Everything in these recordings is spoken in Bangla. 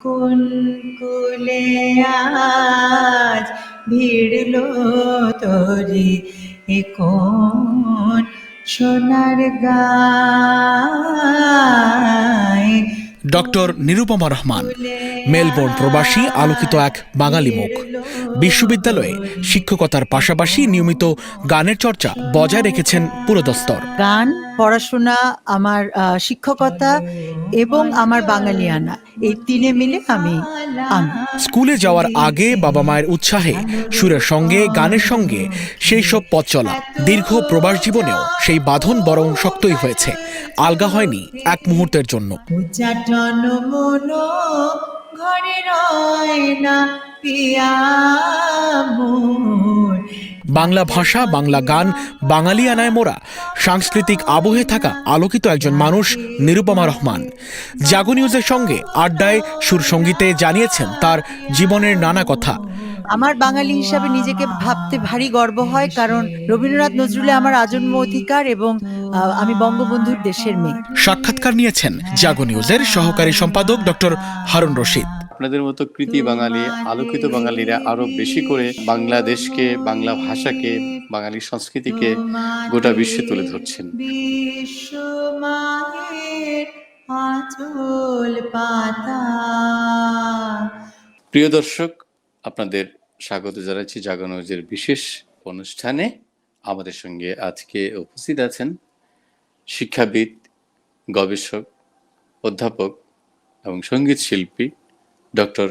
কোন কুলে আজ ভিড়ল তরি এ কোন সোনার গায়। ডক্টর নিরুপমা রহমান, মেলবোর্ন প্রবাসী, আলোকিত এক বাঙালি মুখ। বিশ্ববিদ্যালয়ে শিক্ষকতার পাশাপাশি নিয়মিত গানের চর্চা বজায় রেখেছেন পুরোদস্তর। গান, পড়াশোনা, আমার শিক্ষকতা এবং আমার বাঙালিয়ানা, এই তিনে মিলে আমি। স্কুলে যাওয়ার আগে বাবা মায়ের উৎসাহে সুরের সঙ্গে গানের সঙ্গে সেই সব পথ চলা। দীর্ঘ প্রবাস জীবনেও সেই বাঁধন বরং শক্তই হয়েছে, আলগা হয়নি এক মুহূর্তের জন্য। উচ্চাটন মন ঘরে রয় না পিয়া মোর। বাংলা ভাষা, বাংলা গান, বাঙালিয়ানায় মোরা সাংস্কৃতিক আবহে থাকা আলোকিত একজন মানুষ নিরুপমা রহমান। জাগো নিউজের সঙ্গে আড্ডায় সুর সঙ্গীতে জানিয়েছেন তার জীবনের নানা কথা। আমার বাঙালি হিসাবে নিজেকে ভাবতে ভারী গর্ব হয়, কারণ রবীন্দ্রনাথ নজরুলে আমার আজন্ম অধিকার এবং আমি বঙ্গবন্ধুর দেশের মেয়ে। সাক্ষাৎকার নিয়েছেন জাগো নিউজের সহকারী সম্পাদক ডক্টর হারুন রশিদ। আপনাদের মতো কৃতি বাঙালি, আলোকিত বাঙালিরা আরো বেশি করে বাংলাদেশকে, বাংলা ভাষাকে, বাঙালি সংস্কৃতিকে গোটা বিশ্বে তুলে ধরছেন। বিশ্ব মায়ের আঁচল পাতা। প্রিয় দর্শক, আপনাদের স্বাগত জানাচ্ছি জাগো নিউজের বিশেষ অনুষ্ঠানে। আমাদের সঙ্গে আজকে উপস্থিত আছেন শিক্ষাবিদ, গবেষক, অধ্যাপক এবং সঙ্গীত শিল্পী ডক্টর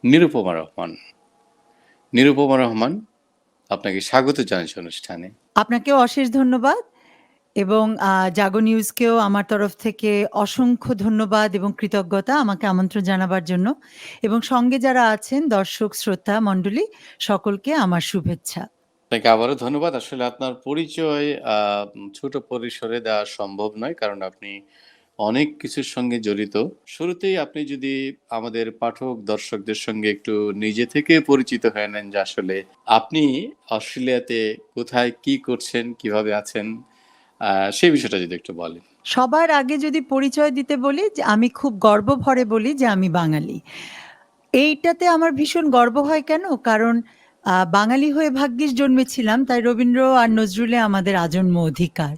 নিরুপমা রহমান। নিরুপমা রহমান, আপনাকে স্বাগত জানাচ্ছি অনুষ্ঠানে। আপনাকেও অশেষ ধন্যবাদ এবং জাগো নিউজকেও আমার তরফ থেকে অসংখ্য ধন্যবাদ এবং কৃতজ্ঞতা আমাকে আমন্ত্রণ জানাবার জন্য। এবং সঙ্গে যারা আছেন দর্শক শ্রোতা মণ্ডলী, সকলকে আমার শুভেচ্ছা। আপনাকে আবারও ধন্যবাদ। আসলে আপনার পরিচয় ছোট পরিসরে দেওয়া সম্ভব নয়, কারণ আপনি অনেক কিছুর সঙ্গে জড়িত। শুরুতেই আপনি যদি আমাদের পাঠক দর্শকদের সঙ্গে একটু নিজে থেকে পরিচিত হয়ে নেন, যে আসলে আপনি অস্ট্রেলিয়াতে কোথায় কি করছেন, কিভাবে আছেন, সেই বিষয়টা যদি একটু বলেন। সবার আগে যদি পরিচয় দিতে বলি, যে আমি খুব গর্ব ভরে বলি যে আমি বাঙালি। এইটাতে আমার ভীষণ গর্ব হয় কেন? কারণ বাঙালি হয়ে ভাগ্যিস জন্মেছিলাম, তাই রবীন্দ্র আর নজরুলে আমাদের আজন্ম অধিকার।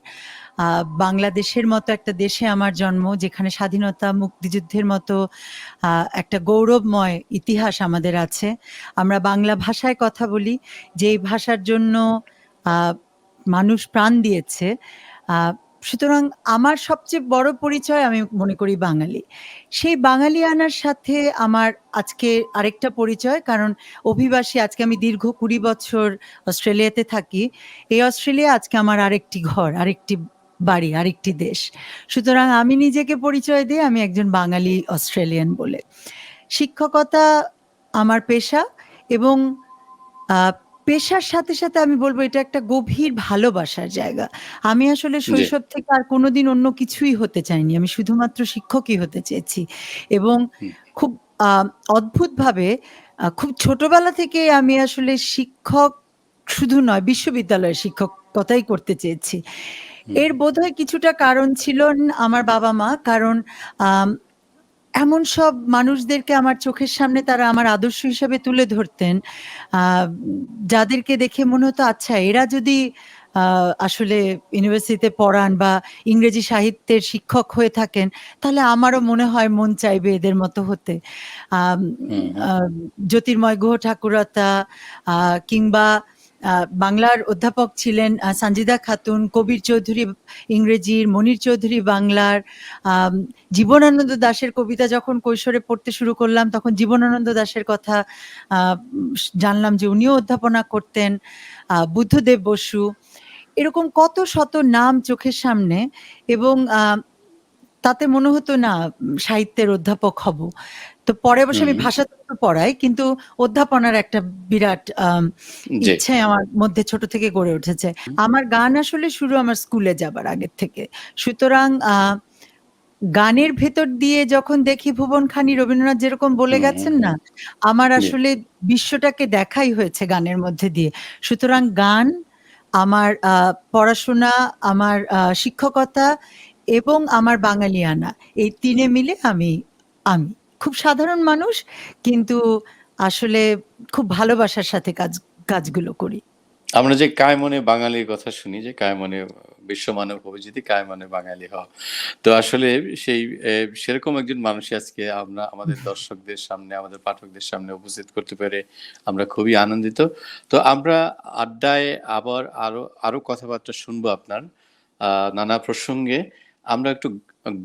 বাংলাদেশের মতো একটা দেশে আমার জন্ম, যেখানে স্বাধীনতা, মুক্তিযুদ্ধের মতো একটা গৌরবময় ইতিহাস আমাদের আছে। আমরা বাংলা ভাষায় কথা বলি, যেই ভাষার জন্য মানুষ প্রাণ দিয়েছে। সুতরাং আমার সবচেয়ে বড় পরিচয় আমি মনে করি বাঙালি। সেই বাঙালিয়ানার সাথে আমার আজকে আরেকটা পরিচয়, কারণ অভিবাসী। আজকে আমি দীর্ঘ 20 বছর অস্ট্রেলিয়াতে থাকি। এই অস্ট্রেলিয়া আজকে আমার আরেকটি ঘর, আরেকটি বাড়ি, আরেকটি দেশ। সুতরাং আমি নিজেকে পরিচয় দিই আমি একজন বাঙালি অস্ট্রেলিয়ান বলে। শিক্ষকতা আমার পেশা এবং পেশার সাথে সাথে আমি বলবো এটা একটা গভীর ভালোবাসার জায়গা। আমি আসলে শৈশব থেকে আর কোনোদিন অন্য কিছুই হতে চাইনি। আমি শুধুমাত্র শিক্ষকই হতে চেয়েছি এবং খুব অদ্ভুতভাবে খুব ছোটবেলা থেকে আমি আসলে শিক্ষক শুধু নয়, বিশ্ববিদ্যালয়ের শিক্ষকতাই করতে চেয়েছি। এর বোধহয় কিছুটা কারণ ছিল আমার বাবা-মা। কারণ এমন সব মানুষদেরকে আমার চোখের সামনে তারা আমার আদর্শ হিসাবে তুলে ধরতেন, যাদেরকে দেখে মনে হতো আচ্ছা এরা যদি আসলে ইউনিভার্সিটিতে পড়ান বা ইংরেজি সাহিত্যের শিক্ষক হয়ে থাকেন, তাহলে আমারও মনে হয় মন চাইবে এদের মতো হতে। জ্যোতির্ময় গুহ ঠাকুরতা কিংবা বাংলার অধ্যাপক ছিলেন সানজিদা খাতুন, কবির চৌধুরী ইংরেজির, মনির চৌধুরী বাংলার। জীবনানন্দ দাশের কবিতা যখন কৈশোরে পড়তে শুরু করলাম, তখন জীবনানন্দ দাশের কথা জানলাম যে উনিও অধ্যাপনা করতেন। বুদ্ধদেব বসু, এরকম কত শত নাম চোখের সামনে এবং তাতে মনে হতো না সাহিত্যের অধ্যাপক হব। তো পরে অবশ্য আমি ভাষাতত্ত্ব পড়াই, কিন্তু অধ্যাপনার একটা বিরাট ইচ্ছে আমার মধ্যে ছোট থেকে গড়ে উঠেছে। আমার গান আসলে শুরু আমার স্কুলে যাবার আগের থেকে। সুতরাং গানের ভেতর দিয়ে যখন দেখি ভুবন খানি, রবীন্দ্রনাথ যেরকম বলে গেছেন না, আমার আসলে বিশ্বটাকে দেখাই হয়েছে গানের মধ্যে দিয়ে। সুতরাং গান, আমার পড়াশোনা, আমার শিক্ষকতা এবং আমার বাঙালিয়ানা, এই তিনে মিলে আমি। খুব সাধারণ মানুষ, কিন্তু আসলে খুব ভালোবাসার সাথে কাজগুলো করি। আমরা যে কায়মনে বাঙালির কথা শুনি যে কায়মনে বিশ্বমানব হবে যদি কায়মনে বাঙালি হও। তো আসলে সেই সেরকম একজন মানুষই আজকে আমরা আমাদের দর্শকদের সামনে, আমাদের পাঠকদের সামনে উপস্থিত করতে পেরে আমরা খুবই আনন্দিত। তো আমরা আড্ডায় আবার আরো কথাবার্তা শুনবো আপনার নানা প্রসঙ্গে। আমরা একটু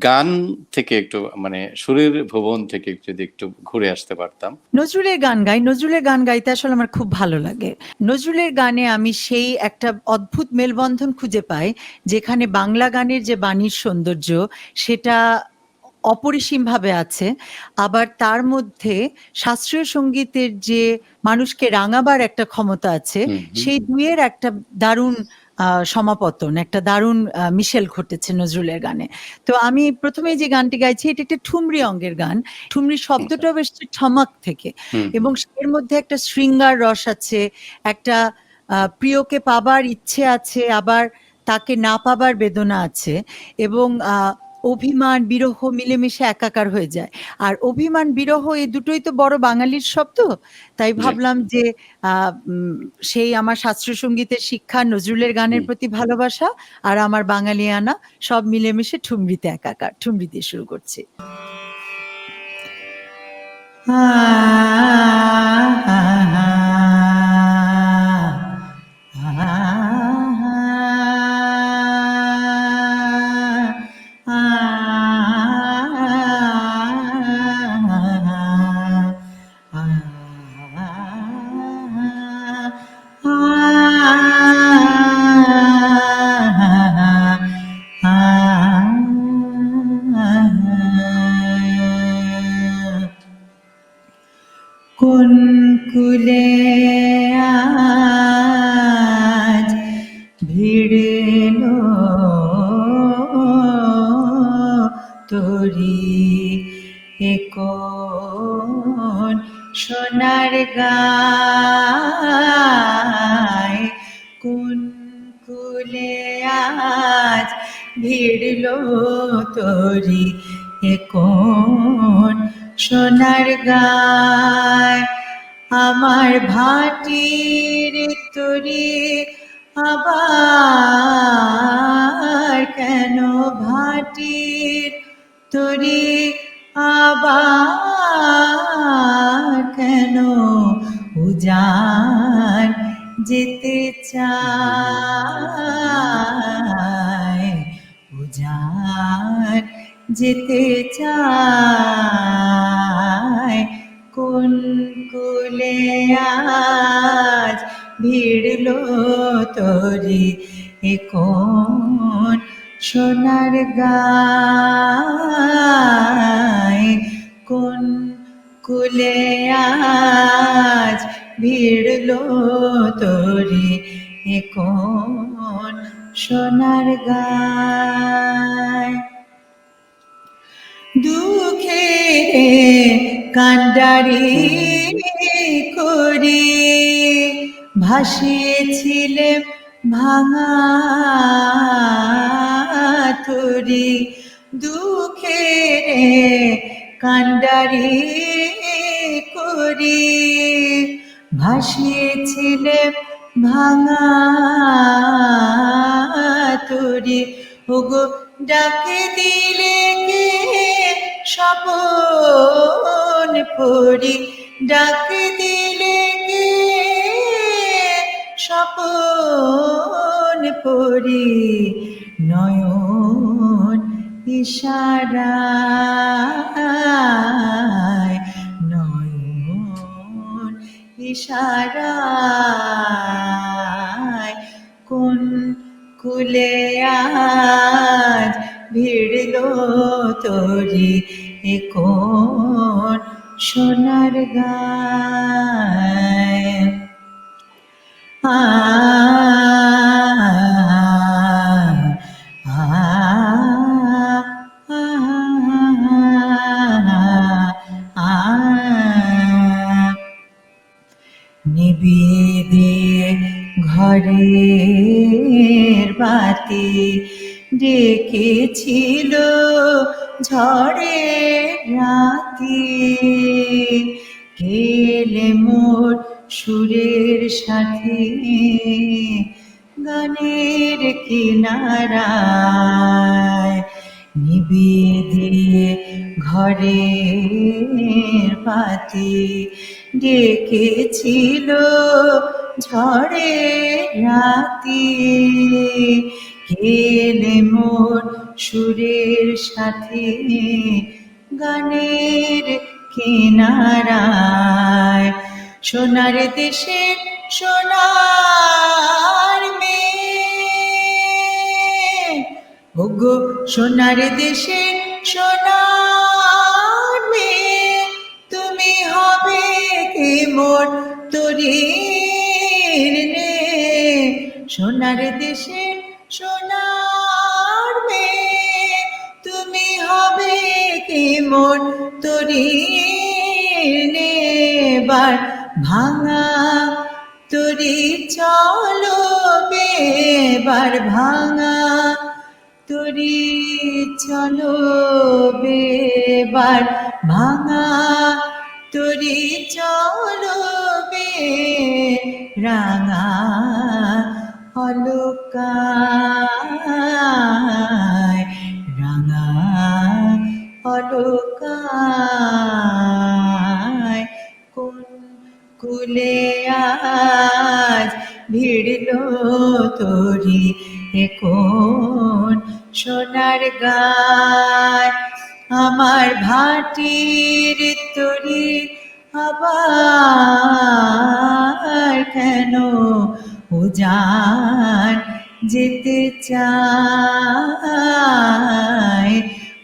গান থেকে একটু মানে সুরের ভুবন থেকে যদি একটু ঘুরে আসতে পারতাম। নজরুলের গান গাই। নজরুলের গান গাইতে আসলে আমার খুব ভালো লাগে। নজরুলের গানে আমি সেই একটা অদ্ভুত মেলবন্ধন খুঁজে পাই, যেখানে বাংলা গানের যে বাণীর সৌন্দর্য সেটা অপরিসীমভাবে আছে। আবার তার মধ্যে শাস্ত্রীয় সংগীতের যে মানুষকে রাঙাবার একটা ক্ষমতা আছে, হুম, হুম। সেই ২ এর একটা দারুণ সমাপতন, একটা দারুণ মিশেল ঘটেছে নজরুলের গানে। তো আমি ১ম এই যে গানটি গাইছি এটা একটা ঠুমরি অঙ্গের গান। ঠুমরি আচ্ছা। শব্দটাও এসছে ঠমক থেকে, হুম, এবং এর মধ্যে একটা শৃঙ্গার রস আছে, একটা প্রিয়কে পাবার ইচ্ছে আছে, আবার তাকে না পাবার বেদনা আছে, এবং অভিমান, বিরহ মিলেমিশে একাকার হয়ে যায়। আর অভিমান, বিরহ এই দুটোই তো বড় বাঙালির শব্দ। তাই জি। ভাবলাম যে আ উম সেই আমার শাস্ত্রীয় সংগীতের শিক্ষা, নজরুলের গানের হুম। প্রতি ভালোবাসা আর আমার বাঙালিয়ানা সব মিলেমিশে ঠুমরিতে একাকার। ঠুমরি দিয়ে শুরু করছি। কোন কুলে আজ ভিড়ল তোরি, এ কোন সোনার গায়, কোন কুলে আজ ভিড়ল তোরি, এ কোন সোনার গায়, আমার ভাটির তরি আবার কেন, ভাটির তরি আবার কেন, উজান যেতে চায়, উজান যেতে চায়, কোন কুলে আজ ভিড়ল তোরি, এ কোন সোনার গায়, কোন কুলে আজ ভিড়ল তোরি, এ কোন সোনার গায়। দুঃখে কান্ডারি করি ভাসিয়েছিলেম ভাঙা তরি, দুঃখে কান্ডারি করি ভাসিয়েছিলেম ভাঙা তরি, ওগো ডাকে দিলে কে স্বপন পরি, ডাকে দিলে কে স্বপন পরি, নয়ন ইশারায়, নয়ন ইশারায়, কোন কুলে আজ ভিড়ল তোরি, এ কোন সোনার গায়। আ আ আ নিভিয়ে দিয়ে ঘরের বাতি ডেকেছিল ঝড়ে রাতে, গেলে মোর সুরের সাথে গানের কিনারায়, নিভিয়ে দিয়ে ঘরের বাতি, ডেকেছিল ঝড়ে রাতে, গেলে মোর সুরের সাথে গানের কিনারায়। সোনার দেশের সোনার মেয়ে, ওগো সোনার দেশের সোনার মেয়ে, তুমি হবে কে মোর তরীর নে। সোনার দেশের সোনার মেয়ে, তুমি হবে কে মোর তরীর নে। এবার ভাঙা তরি চলো বেবার, ভাঙা তরি চলো বেবার, ভাঙা তরি চলো বে, রাঙা অলকায়, রাঙা অলকায়। কোন কুলে আজ ভিড়ল তরি, এ কোন সোনার গায়, আমার ভাটির তরি আবার কেন উজান যেতে চায়।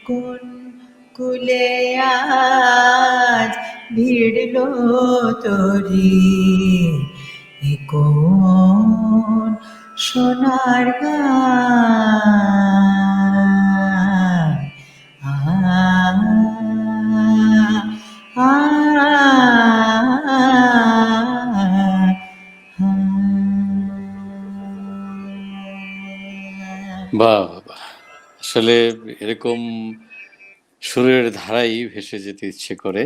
কোন কুলে আজ ভিড়ল তরি, এ কোন সোনার গায়। আ আ বাহ বাহ! আসলে এরকম সুরের ধারাই ভেসে যেতে ইচ্ছে করে।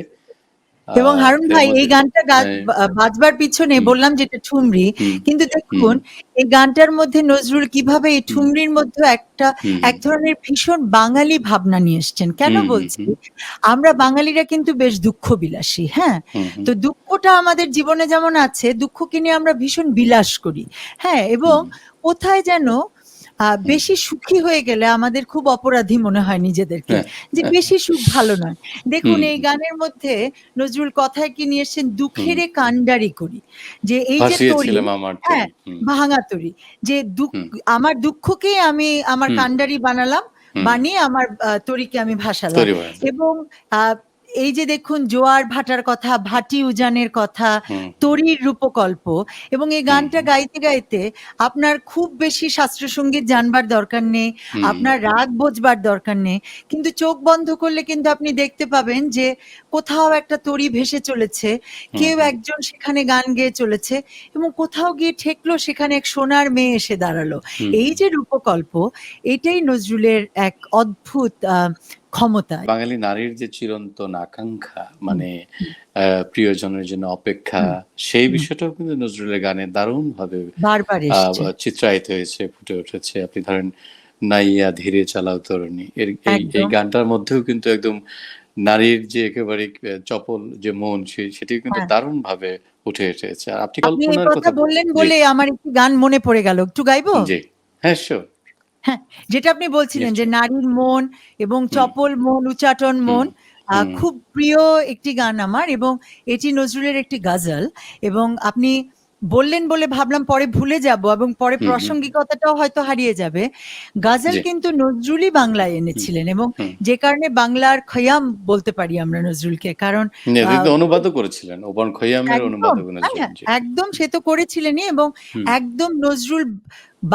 এবং হারুন এর ভাই, এই মধ্যে গানটা হ্যাঁ, বাজবার পিছনে হুম, বললাম যেটা ঠুমরি, হুম, কিন্তু হুম, দেখুন এই গানটার মধ্যে নজরুল কিভাবে এই হুম, ঠুমরির মধ্যে একটা হুম, এক ধরনের ভীষণ বাঙালি ভাবনা নিয়ে এসছেন। কেন হুম, হুম, বলছি? হুম, আমরা বাঙালিরা কিন্তু বেশ দুঃখ বিলাসী, হ্যাঁ? হুম, হুম, তো দুঃখটা আমাদের জীবনে যেমন আছে, দুঃখকে নিয়ে আমরা ভীষণ বিলাস করি, হ্যাঁ? এবং হুম, কোথায় যেন হুম, বেশি সুখী হয়ে গেলে আমাদের খুব অপরাধী মনে হয় নিজেদেরকে, হ্যাঁ, যে হ্যাঁ, বেশি সুখ ভালো নয়। দেখুন হুম, এই গানের মধ্যে নজরুল কথায় কি নিয়ে এসছেন, হুম, দুঃখেরে কান্ডারি করি, যে এই যে তরি, ভাসিয়েছিলাম আমার হ্যাঁ, তরি। হুম, ভাঙা তরি, যে হুম, আমার দুঃখকেই আমি আমার হুম, কান্ডারি বানালাম, হুম, বানিয়ে আমার তরিকে আমি ভাসালাম। তরি বানাতে। এবং আহ, এই যে দেখুন জোয়ার ভাটার কথা, ভাটি উজানের কথা, হুম, তরির রূপকল্প, এবং এই হুম, গানটা গাইতে গাইতে আপনার খুব বেশি শাস্ত্রীয় সঙ্গীত জানবার দরকার নেই, হুম, আপনার রাগ বোঝবার দরকার নেই, কিন্তু চোখ বন্ধ করলে কিন্তু আপনি দেখতে পাবেন যে কোথাও একটা তরি ভেসে চলেছে, হুম, কেউ হুম, একজন সেখানে গান গেয়ে চলেছে, এবং কোথাও গিয়ে ঠেকলো, সেখানে এক সোনার মেয়ে এসে দাঁড়ালো। হুম, এই যে রূপকল্প, এটাই নজরুলের এক অদ্ভুত ক্ষমতা। বাঙালি নারীর যে চিরন্তন আকাঙ্ক্ষা, হুম, মানে হুম, প্রিয়জনের জন্য অপেক্ষা, হুম, সেই হুম, বিষয়টাও কিন্তু নজরুলের গানে দারুণভাবে বারবার এসছে। চিত্রায়িত হয়েছে, ফুটে উঠেছে। আপনি ধরেন, নাইয়া ধীরে চালাও তরুণী, এই একদম। গানটার মধ্যেও কিন্তু একদম নারীর যে একেবারে চপল যে মন, সেটিও কিন্তু হ্যাঁ, দারুণভাবে উঠে এসেছে। আর আপনি আপনি এই কল্পনার কথা কথা বললেন জি, বলে আমার একটি গান মনে পড়ে গেল। একটু গাইবো? জি। হ্যাঁ, শিওর। হ্যাঁ, যেটা আপনি বলছিলেন যে নিশ্চয়ই। নারীর মন এবং হুম, চপল মন, উচাটন হুম, মন, হুম, খুব প্রিয় একটি গান আমার, এবং এটি নজরুলের একটি গজল। এবং আপনি বললেন বলে ভাবলাম পরে ভুলে যাবো এবং পরে হুম, হুম, প্রাসঙ্গিকতাটাও হয়তো হারিয়ে যাবে। গজল জি, কিন্তু নজরুলই বাংলায় হুম, এনেছিলেন, এবং হুম। যে কারণে বাংলার খয়াম বলতে পারি আমরা নজরুলকে। কারণ আ তিনি তো অনুবাদও করেছিলেন। ওবান খৈয়ামের একদম, অনুবাদও হ্যাঁ, করেছিলেন। জি। একদম সে তো করেছিলেনই, এবং হুম, একদম নজরুল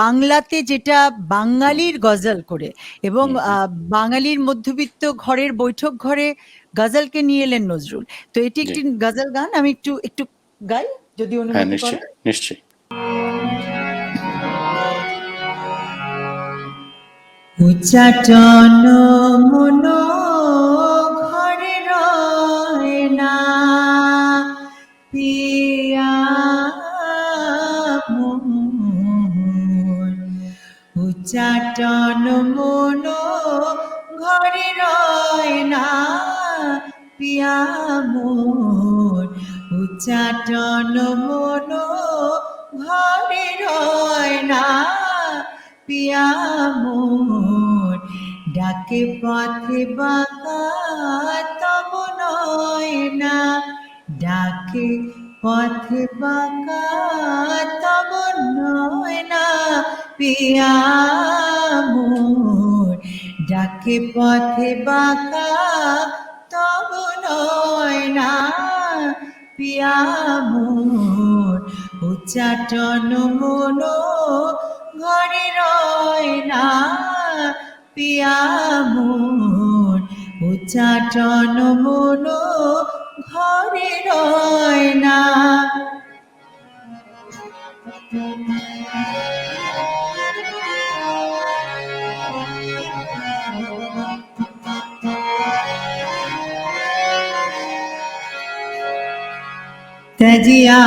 বাংলাতে যেটা হুম, বাঙালির গজল করে, এবং হুম, হুম। বাঙালির মধ্যবিত্ত ঘরের বৈঠক ঘরে গজলকে নিয়ে এলেন নজরুল। তো এটি জি। একটি গজল গান, আমি একটু একটু গাই যদি হ্যাঁ, অনুমতি নিশ্চয়ই, করেন। নিশ্চয়ই। উচ্চাটন মনো পিয়া মোর উচ্চাটন মন ঘরে রয় না পিয়া মোর উচ্চাটন মন ঘরে রয় না পিয়া মোর ডাকে পথে বাঁকা তব নয় না ডাকে পথে বাঁকা তব নয় না পিয়া মোর ডাকে পথে বাঁকা তব নয় না পিয়া মোর উচ্চাটন মন ঘরে রয় না পিয়া মোর উচ্চাটন মন ঘরে রয় না। তজিয়া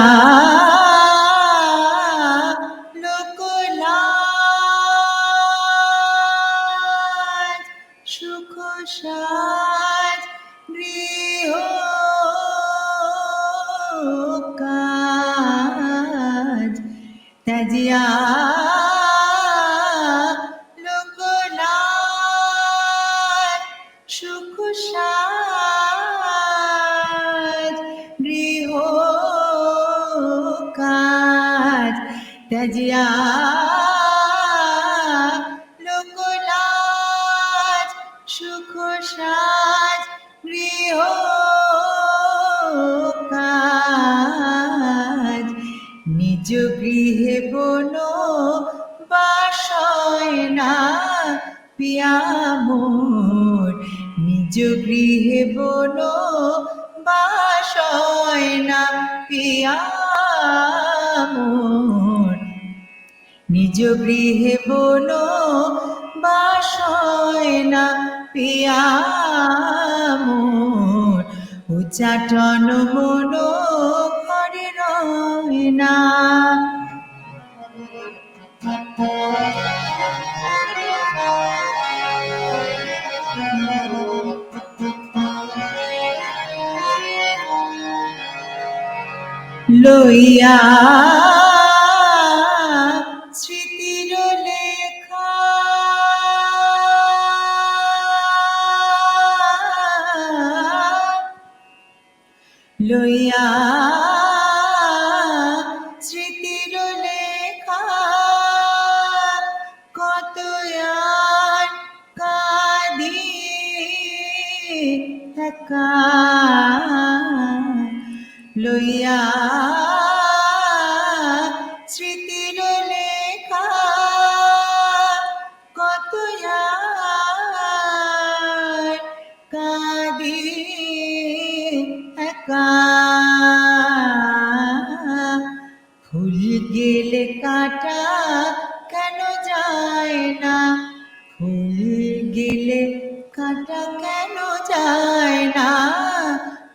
লোকলাজ সুখ সাজ গৃহ কাজ তজিয়া লোকলাজ সুখ সাজ গৃহ কাজ তজিয়া লোকলাজ সুখ সাজ গৃহ কাজ নিজ গৃহে বন বাসয় না পিয়া মোর নিজ গৃহে বন বাসয় না পিয়া মোর নিজ গৃহে বন বাসয় না পিয়া মোর উচ্চাটন মন ঘরে রয় না। লইয়া স্মৃতির লেখা লইয়া স্মৃতির লেখা কত আর কাঁদি একা লইয়া স্মৃতির লেখা কত আর কাঁদি একা ফুল গেলে কাটা কেন যায় না ফুল গেলে কাটা কেন যায় না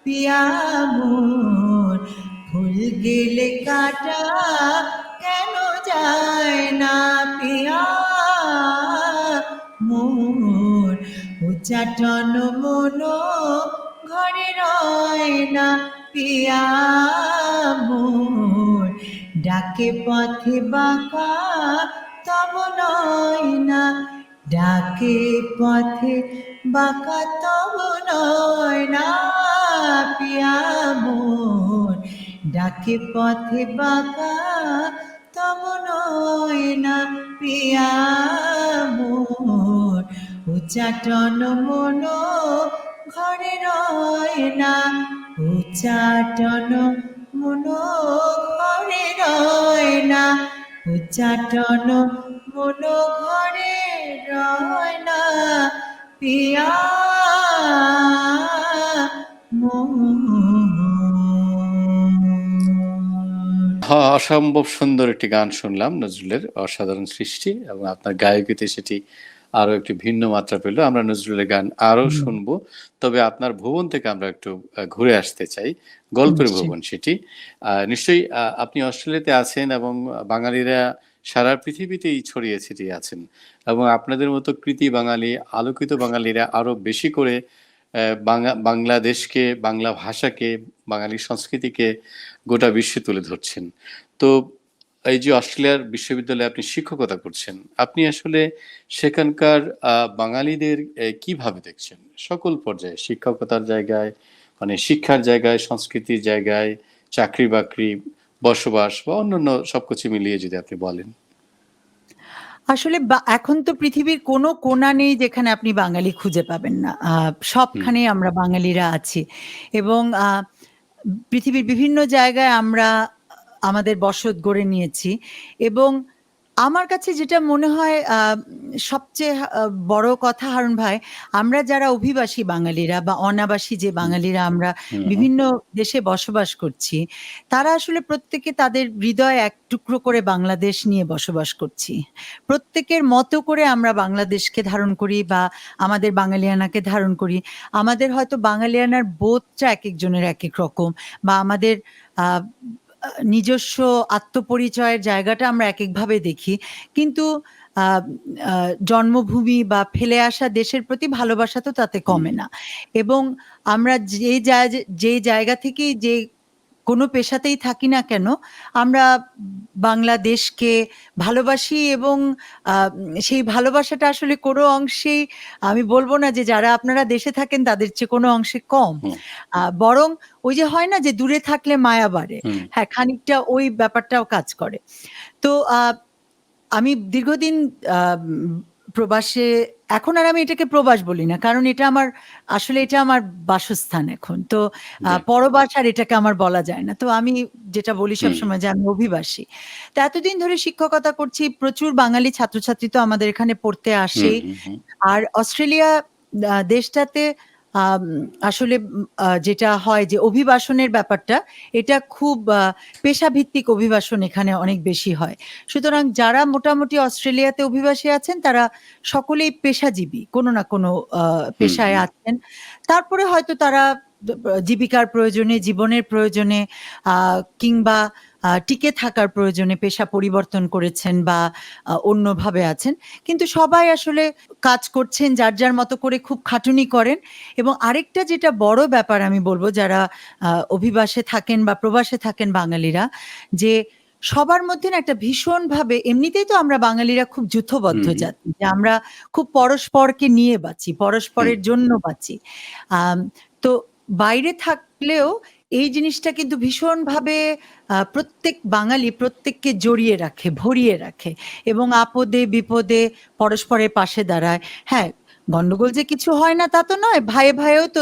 পিয়া মোর ফুল গেলে কাটা কেন যায় না পিয়া মোর উচ্চাটন মন ঘরে রয় না পিয়া মোর ডাকে পথে বাঁকা তব নয় না ডাকে পথে বাঁকা তব নয় না পিয়া মোর ডাকে পথে বাঁকা তব নয় না পিয়া মোর উচ্চাটন মন ঘরে রয় না উচ্চাটন মন ঘরে রয় না উচ্চাটন মন ঘরে রয় না পিয়া অসম্ভব সুন্দর একটি গান শুনলাম, নজরুলের অসাধারণ সৃষ্টি এবং আপনার গায়কিতে সেটি আরো একটু ভিন্ন মাত্রা পেল। আমরা নজরুলের গান আরো হুম, শুনবো। তবে আপনার ভুবন থেকে আমরা একটু ঘুরে আসতে চাই। গল্পের নিশ্চয়ই। ভুবন সেটি। নিশ্চয়ই আপনি অস্ট্রেলিয়াতে আছেন এবং বাঙালিরা সারা পৃথিবীতেই ছড়িয়ে ছিটিয়ে আছেন। এবং আপনাদের মতো কৃতি বাঙালি, আলোকিত বাঙালিরা আরো বেশি করে বাংলাদেশকে, বাংলা ভাষাকে, বাঙালি সংস্কৃতিকে গোটা বিশ্বে তুলে ধরছেন। তো এই যে অস্ট্রেলিয়ার বিশ্ববিদ্যালয়ে আপনি শিক্ষকতা করছেন, আপনি আসলে সেখানকার বাঙালিদের কিভাবে দেখছেন? সকল পর্যায়ে শিক্ষকতার জায়গায়, মানে শিক্ষার জায়গায়, সংস্কৃতির জায়গায়, চাকরি-বাকরি, বসবাস বা অন্যান্য সবকিছু মিলিয়ে যদি আপনি বলেন। আসলে এখন তো পৃথিবীর কোনো কোণা নেই যেখানে আপনি বাঙালি খুঁজে পাবেন না। হুম, সবখানেই আমরা বাঙালিরা আছি এবং পৃথিবীর বিভিন্ন জায়গায় আমরা আমাদের বসত গড়ে নিয়েছি এবং আমার কাছে যেটা মনে হয় সবচেয়ে বড় কথা হারুন ভাই, আমরা যারা অভিবাসী বাঙালিরা বা অনাবাসী যে হুম, বাঙালিরা আমরা হুম, হুম, বিভিন্ন দেশে বসবাস করছি, তারা আসলে প্রত্যেকে তাদের হৃদয়ে এক টুকরো করে বাংলাদেশ নিয়ে বসবাস করছি। প্রত্যেকের মতো করে আমরা বাংলাদেশকে ধারণ করি বা আমাদের বাঙালিয়ানাকে ধারণ করি। আমাদের হয়তো বাঙালিয়ানার বোধটা একেকজনের একেক রকম বা আমাদের আ আ নিজস্ব আত্মপরিচয়ের জায়গাটা আমরা একেকভাবে দেখি। কিন্তু আ আ জন্মভূমি বা ফেলে আসা দেশের প্রতি ভালোবাসা তো তাতে হুম, কমে না। এবং আমরা যে জায়গা থেকেই যে কোনো পেশাতেই থাকি না কেন, আমরা বাংলাদেশকে ভালোবাসি এবং সেই ভালোবাসাটা আসলে কোনো অংশেই আমি বলব না যে যারা আপনারা দেশে থাকেন তাদের চেয়ে কোনো অংশে কম। হুম, বরং ওই যে হয় না যে দূরে থাকলে মায়া বাড়ে। হুম, হ্যাঁ, খানিকটা ওই ব্যাপারটাও কাজ করে। তো আমি দীর্ঘদিন আম প্রবাসে এখন আর আমি এটাকে প্রবাস বলি না। কারণ এটা আমার বাসস্থান এখন। তো জি, পরবাস আর এটাকে আমার বলা যায় না। তো আমি যেটা বলি হুম, সবসময় যে আমি অভিবাসী। তো এতদিন ধরে শিক্ষকতা করছি। প্রচুর বাঙালি ছাত্রছাত্রী তো আমাদের এখানে পড়তে হুম, আসেই। হুম, হুম, আর অস্ট্রেলিয়া দেশটাতে আম আসলে যেটা হয় যে অভিবাসনের ব্যাপারটা, এটা খুব পেশাভিত্তিক অভিবাসন এখানে অনেক বেশি হয়। সুতরাং যারা মোটামুটি অস্ট্রেলিয়াতে অভিবাসী আছেন তারা সকলেই পেশাজীবী। কোনো না কোনো আ হুম, পেশায় হুম, আছেন। তারপরে হয়তো তারা জীবিকার প্রয়োজনে, জীবনের প্রয়োজনে আ কিংবা টিকে থাকার প্রয়োজনে পেশা পরিবর্তন করেছেন বা অন্যভাবে আছেন। কিন্তু সবাই আসলে কাজ করছেন যার মতো করে খুব খাটুনি করেন এবং আরেকটা যেটা বড় ব্যাপার আমি বলব যারা অভিবাসে থাকেন বা প্রবাসে থাকেন বাঙালিরা যে সবার মধ্যে না একটা ভীষণভাবে এমনিতেই তো আমরা বাঙালিরা খুব যূথবদ্ধ হুম, জাতি। যে আমরা খুব পরস্পরকে নিয়ে বাঁচি, হুম, পরস্পরের জন্য বাঁচি। আম তো বাইরে থাকলেও এই জিনিসটা কিন্তু ভীষণভাবে প্রত্যেক বাঙালি প্রত্যেককে জড়িয়ে রাখে, ভরিয়ে রাখে এবং আপদে বিপদে পরস্পরের পাশে দাঁড়ায়। হ্যাঁ, গন্ডগোল যে কিছু হয় না তা তো নয়। ভাইয়ে, ভাইয়েও তো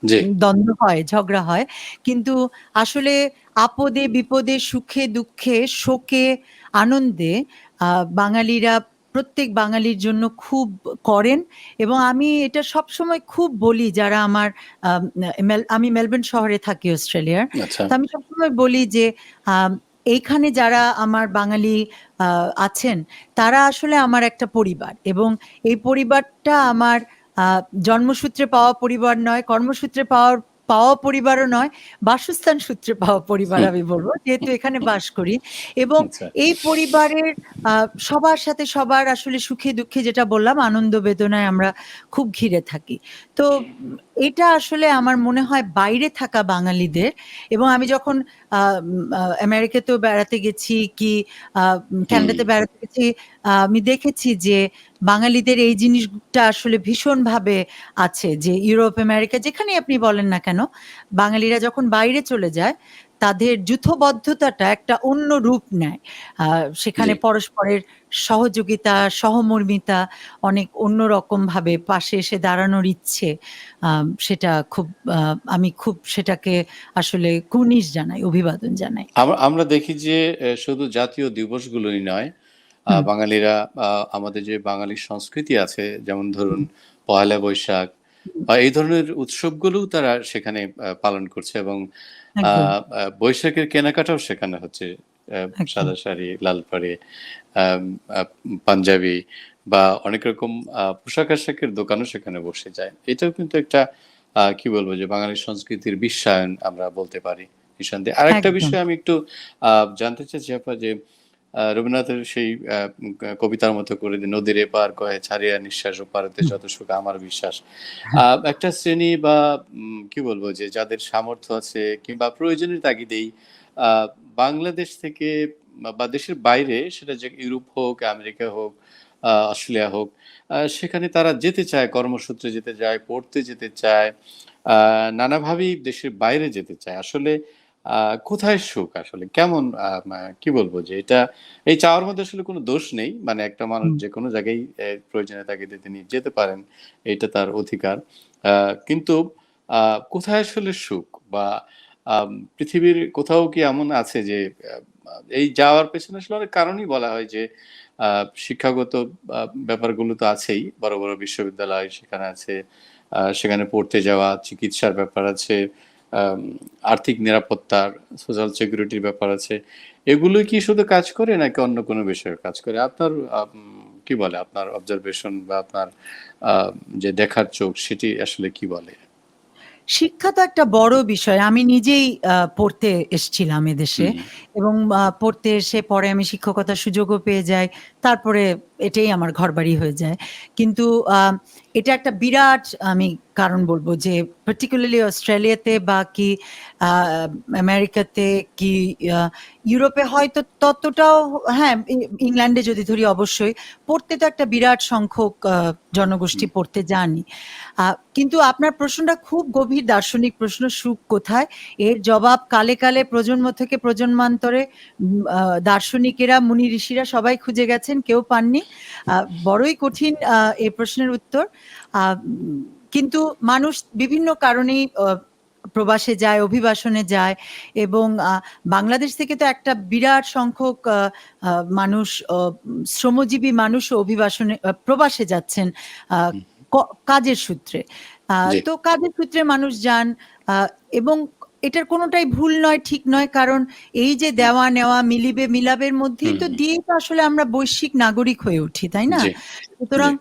জি। দ্বন্দ্ব হয়, ঝগড়া হয়। কিন্তু আসলে আপদে বিপদে, সুখে দুঃখে, শোকে আনন্দে আ বাঙালিরা প্রত্যেক বাঙালির জন্য খুব করেন এবং আমি এটা সবসময় খুব বলি যারা আমার আম আমি মেলবোর্ন শহরে থাকি অস্ট্রেলিয়ার। আচ্ছা। তো আমি সবসময় বলি যে আম এইখানে যারা আমার বাঙালি আ আছেন তারা আসলে আমার একটা পরিবার এবং এই পরিবারটা আমার আ জন্মসূত্রে পাওয়া পরিবার নয়, কর্মসূত্রে পাওয়া পরিবারও নয়, বাসস্থান সূত্রে পাওয়া পরিবার হুম, আমি বলব। যেহেতু এখানে বাস করি এবং আচ্ছা। এই পরিবারের আ সবার সাথে সবার আসলে সুখে দুঃখে যেটা বললাম আনন্দ বেদনায় আমরা খুব ঘিরে থাকি। তো এটা আসলে আমার মনে হয় বাইরে থাকা বাঙালিদের এবং আমি যখন আমেরিকাতেও বেড়াতে গেছি কি হুম, কানাডাতে বেড়াতে গেছি, আমি দেখেছি যে বাঙালিদের এই জিনিসটা আসলে ভীষণভাবে আছে যে ইউরোপ, আমেরিকা যেখানেই আপনি বলেন না কেন, বাঙালিরা যখন বাইরে চলে যায়, তাদের যূথবদ্ধতাটা একটা অন্য রূপ নেয়। আ জি। সেখানে পরস্পরের সহযোগিতা, সহমর্মিতা অনেক অন্যরকমভাবে পাশে এসে দাঁড়ানোর ইচ্ছে, সেটা খুব আ আমি খুব সেটাকে আসলে কুর্নিশ জানাই, অভিবাদন জানাই। আমরা দেখি যে শুধু জাতীয় দিবসগুলোই নয়, হুম, বাঙালিরা আমাদের যে বাঙালি সংস্কৃতি আছে যেমন ধরুন হুম, পহেলা বৈশাখ হুম, বা এই ধরনের উৎসবগুলোও তারা সেখানে পালন করছে এবং আ একদম, আ বৈশাখের কেনাকাটাও সেখানে হচ্ছে। একদম। সাদা শাড়ি, লাল পাড়ে, আম আ পাঞ্জাবি বা অনেক রকম পোশাক-আশাকের দোকানও সেখানে বসে যায়। এটাও কিন্তু একটা কি বলবো যে বাঙালি সংস্কৃতির বিশ্বায়ন আমরা বলতে পারি নিঃসন্দেহে। আরেকটা একদম। বিষয় আমি একটু আ জানতে চাচ্ছি আপা যে রবীন্দ্রনাথের সেই কবিতার মতো করে যে নদীর এপার কহে ছাড়িয়া নিঃশ্বাস ওপারেতে হুম, যত সুখ আমার বিশ্বাস। হ্যাঁ, একটা শ্রেণী বা কি বলবো যে যাদের সামর্থ্য আছে কিংবা প্রয়োজনের তাগিদেই আ বাংলাদেশ থেকে বা দেশের বাইরে সেটা যে ইউরোপ হোক, আমেরিকা হোক, অস্ট্রেলিয়া হোক, সেখানে তারা যেতে চায়, কর্মসূত্রে যেতে যায়, পড়তে যেতে চায়, আ নানাভাবেই দেশের বাইরে যেতে চায়। আসলে আ কোথায় সুখ আসলে? কেমন কি বলবো যে এটা এই চাওয়ার মধ্যে আসলে কোনো দোষ নেই। মানে একটা মানুষ হুম। যেকোনো জায়গায় প্রয়োজনের তাগিদে তিনি যেতে পারেন। এটা তার অধিকার। আ কিন্তু আ কোথায় আসলে সুখ? বা পৃথিবীর কোথাও কি এমন আছে যে আ আ এই যাওয়ার পেছনে আসলে অনেক কারণই বলা হয় যে আ শিক্ষাগত আ ব্যাপারগুলো তো আছেই। বড়, বড় বিশ্ববিদ্যালয় সেখানে আছে। সেখানে পড়তে যাওয়া, চিকিৎসার ব্যাপার আছে, আম আর্থিক নিরাপত্তার, সোশ্যাল সিকিউরিটির ব্যাপার আছে। এগুলোই কি শুধু কাজ করে নাকি অন্য কোনো বিষয়ে কাজ করে? আপনার কি বলে? আপনার অবজারভেশন বা আপনার আ যে দেখার চোখ সেটি আসলে কি বলে? শিক্ষা তো একটা বড় বিষয়। আমি নিজেই পড়তে এসছিলাম এদেশে হুম, এবং পড়তে এসে পরে আমি শিক্ষকতার সুযোগও পেয়ে যাই। তারপরে এটাই আমার ঘরবাড়ি হয়ে যায়। কিন্তু আ এটা একটা বিরাট আমি কারণ বলব যে particularly অস্ট্রেলিয়াতে বা কি আ আমেরিকাতে কি আ ইউরোপে হয়তো ততটাও হ্যাঁ, ইংল্যান্ডে যদি ধরি অবশ্যই পড়তে তো একটা বিরাট সংখ্যক জনগোষ্ঠী হুম, পড়তে যানই। আ কিন্তু আপনার প্রশ্নটা খুব গভীর দার্শনিক প্রশ্ন, সুখ কোথায়? এর জবাব কালে, কালে প্রজন্ম থেকে প্রজন্মান্তরে আ দার্শনিকেরা, মুনি ঋষিরা সবাই খুঁজে গেছেন, কেউ পাননি। আ বড়ই কঠিন এ প্রশ্নের উত্তর। কিন্তু মানুষ বিভিন্ন কারণেই প্রবাসে যায়, অভিবাসনে যায় এবং বাংলাদেশ থেকে তো একটা বিরাট সংখ্যক আ আ মানুষ শ্রমজীবী মানুষও অভিবাসনে প্রবাসে যাচ্ছেন। আ হুম, ক কাজের সূত্রে। জি, তো কাজের সূত্রে মানুষ যান আ এবং এটার কোনটাই ভুল নয়, ঠিক নয়। কারণ এই যে হুম, দেওয়া নেওয়া মিলিবে মিলাপের মধ্যেই হুম, তো হুম, দিয়েই তো আসলে আমরা বৈশ্বিক নাগরিক হয়ে উঠি, তাই না? জি, জি, সুতরাং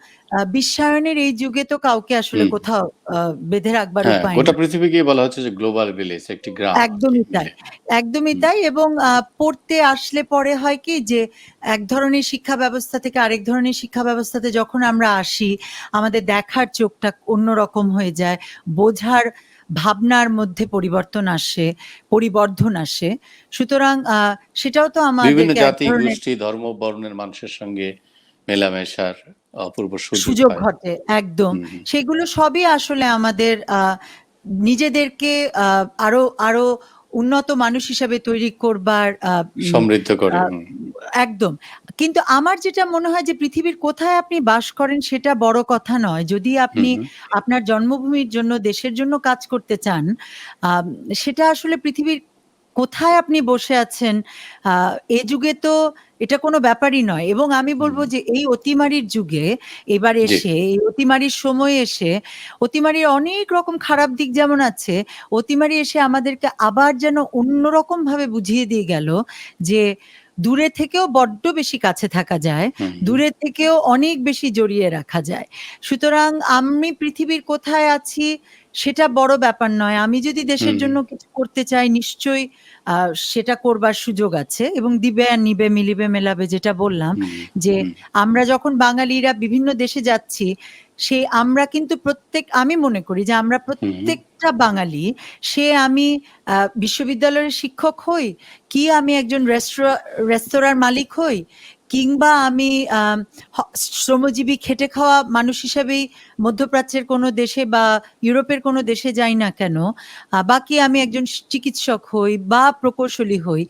বিশ্বায়নের এই যুগে তো কাউকে আসলে হুম। কোথাও আ বেঁধে রাখবার হ্যাঁ, উপায় গোটা নেই। পৃথিবীকেই বলা হচ্ছে যে গ্লোবাল ভিলেজ একটি গ্রাম আরকি একদমই তাই। মিলে। একদমই হুম, তাই এবং পড়তে আসলে পরে হয় কি যে এক ধরনের শিক্ষা ব্যবস্থা থেকে আরেক ধরনের শিক্ষা ব্যবস্থাতে যখন আমরা আসি, আমাদের দেখার চোখটা অন্যরকম হয়ে যায়। বোঝার ভাবনার মধ্যে পরিবর্তন আসে, পরিবর্ধন আসে। সুতরাং সেটাও তো বিভিন্ন আমাদেরকে এক জাতি, ধরনের গোষ্ঠী, ধর্ম, বর্ণের মানুষের সঙ্গে মেলামেশার অপূর্ব সুযোগ সুযোগ হয়। ঘটে একদম। হুম, হুম। সেগুলো সবই আসলে আমাদের নিজেদেরকে আ আরো আরো উন্নত মানুষ হিসাবে তৈরি করবার উম সমৃদ্ধ আ করে। হুম, একদম। কিন্তু আমার যেটা মনে হয় যে পৃথিবীর কোথায় আপনি বাস করেন সেটা বড় কথা নয়। যদি হুম, আপনি হুম, আপনার জন্মভূমির জন্য, দেশের জন্য কাজ করতে চান, আম সেটা আসলে পৃথিবীর কোথায় আপনি বসে আছেন, আ এ যুগে তো এটা কোনো ব্যাপারই নয় এবং আমি বলব হুম। যে এই অতিমারির যুগে এবার জি, এসে, এই অতিমারির সময়ে এসে, অতিমারির অনেক রকম খারাপ দিক যেমন আছে, অতিমারি এসে আমাদেরকে আবার যেন অন্যরকমভাবে বুঝিয়ে দিয়ে গেল যে, দূরে থেকেও বড্ড বেশি কাছে থাকা যায়। হুম, হুম, দূরে থেকেও অনেক বেশি জড়িয়ে রাখা যায়। সুতরাং আমি পৃথিবীর কোথায় আছি সেটা বড় ব্যাপার নয়। আমি যদি দেশের হুম, জন্য কিছু করতে চাই নিশ্চয়ই আ সেটা করবার সুযোগ আছে এবং দিবে আর নিবে, মিলিবে মেলাবে যেটা বললাম হুম, যে হুম, আমরা যখন বাঙালিরা বিভিন্ন দেশে যাচ্ছি, আমরা কিন্তু আমি মনে করি যে আমরা হুম, প্রত্যেকটা বাঙালি, আমি বিশ্ববিদ্যালয়ের শিক্ষক হই, কি আমি একজন রেস্তোরাঁর মালিক হই, কিংবা আমি আম হ শ্রমজীবী খেটে খাওয়া মানুষ হিসেবেই মধ্যপ্রাচ্যের কোনো দেশে বা ইউরোপের কোনো দেশে যাই না কেন, বা কি আমি একজন চিকিৎসক হই বা প্রকৌশলী হই,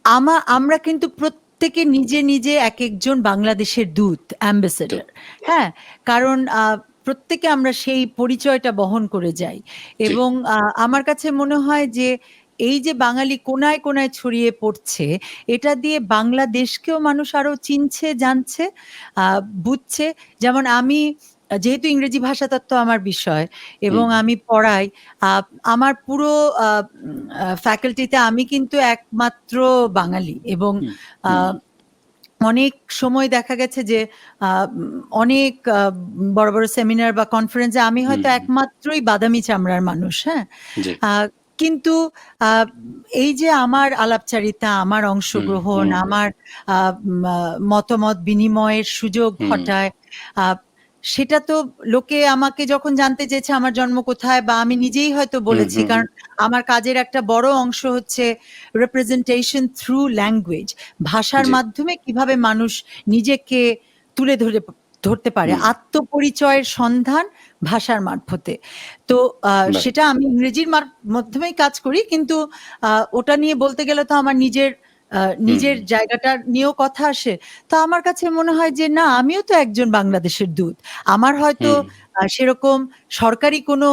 আম আমরা কিন্তু প্রত্যেকে নিজে, নিজে একেকজন বাংলাদেশের দূত, তো অ্যাম্বাসেডর। হ্যাঁ? কারণ প্রত্যেকে আমরা সেই পরিচয়টা বহন করে যাই জি, এবং আমার কাছে মনে হয় যে এই যে বাঙালি কোণায়, কোণায় ছড়িয়ে পড়ছে, এটা দিয়ে বাংলাদেশকেও মানুষ আরো চিনছে, জানছে, আ বুঝছে। যেমন আমি যেহেতু ইংরেজি ভাষাতত্ত্ব আমার বিষয় এবং হুম, আমি পড়াই, আ আমার পুরো আ ফ্যাকাল্টিতে আমি কিন্তু একমাত্র বাঙালি এবং হুম, আ হুম, অনেক সময় দেখা গেছে যে অনেক বড় বড় সেমিনার বা কনফারেন্সে আমি হয়তো হুম, একমাত্রই বাদামি চামড়ার মানুষ, হ্যাঁ। জি। কিন্তু আহ, এই যে আমার আলাপচারিতা, আমার হুম, অংশগ্রহণ, হুম, আমার মতামত বিনিময়ের সুযোগ হুম, ঘটায়, আহ, সেটা তো লোকে আমাকে যখন জানতে চেয়েছে আমার জন্ম কোথায়, বা আমি নিজেই হয়তো হুম, বলেছি, হুম, হুম, কারণ আমার কাজের একটা বড় অংশ হচ্ছে রিপ্রেজেন্টেশন থ্রু ল্যাঙ্গুয়েজ, ভাষার জি। মাধ্যমে কিভাবে মানুষ নিজেকে তুলে ধরতে পারে, হুম, আত্মপরিচয়ের সন্ধান ভাষার মারফতে। তো বাহ! সেটা আমি ইংরেজির মাধ্যমেই কাজ করি, কিন্তু ওটা নিয়ে বলতে গেলে তো আমার হুম, নিজের জায়গাটা নিয়েও কথা আসে। তো আমার কাছে মনে হয় যে না, আমিও তো একজন বাংলাদেশের দূত। আমার হয়তো হুম। সেরকম সরকারি কোনো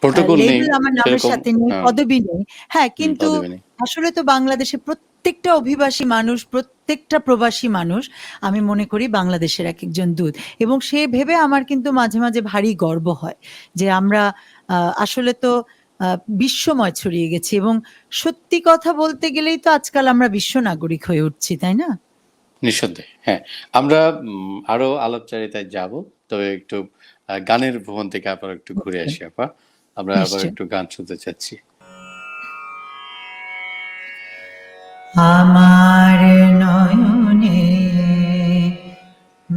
প্রটোকল নেই লেবেল আমার নামের সেরকম। সাথে নেই, হ্যাঁ, পদবি নেই। হ্যাঁ, কিন্তু পদবি নেই। আসলে তো বাংলাদেশে প্রত্যেকটা অভিবাসী মানুষ, প্রত্যেকটা প্রবাসী মানুষ আমি মনে করি বাংলাদেশের একেকজন দূত। এবং সে ভেবে আমার কিন্তু মাঝে, মাঝে ভারী গর্ব হয় যে আমরা আসলে তো আ বিশ্বময় ছড়িয়ে গেছি, এবং সত্যি কথা বলতে গেলেই তো আজকাল আমরা বিশ্ব নাগরিক হয়ে উঠছি, তাই না? নিঃসন্দেহে। হ্যাঁ, আমরা আরো আলাপচারিতায় যাবো। তবে একটু গানের ভুবন থেকে আবার একটু ঘুরে নিশ্চয়ই, আসি আপা। আমরা আবার নিশ্চয়ই। একটু গান শুনতে চাচ্ছি। আমার নয়নে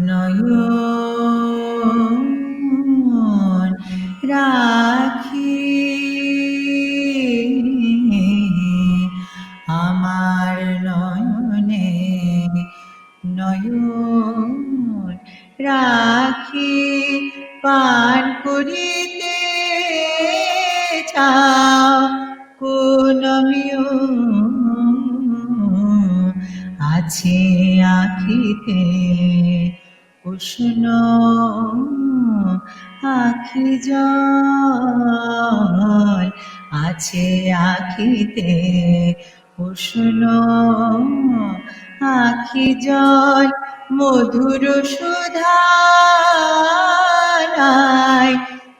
নয়ন রাখি, আমার নয়নে নয়ন রাখি, পান করিতে চাও কোন আমিও আছে আখিতে উষ্ণ আখি জল, আছে আখিতে উষ্ণ আখি জল, মধুর সুধায়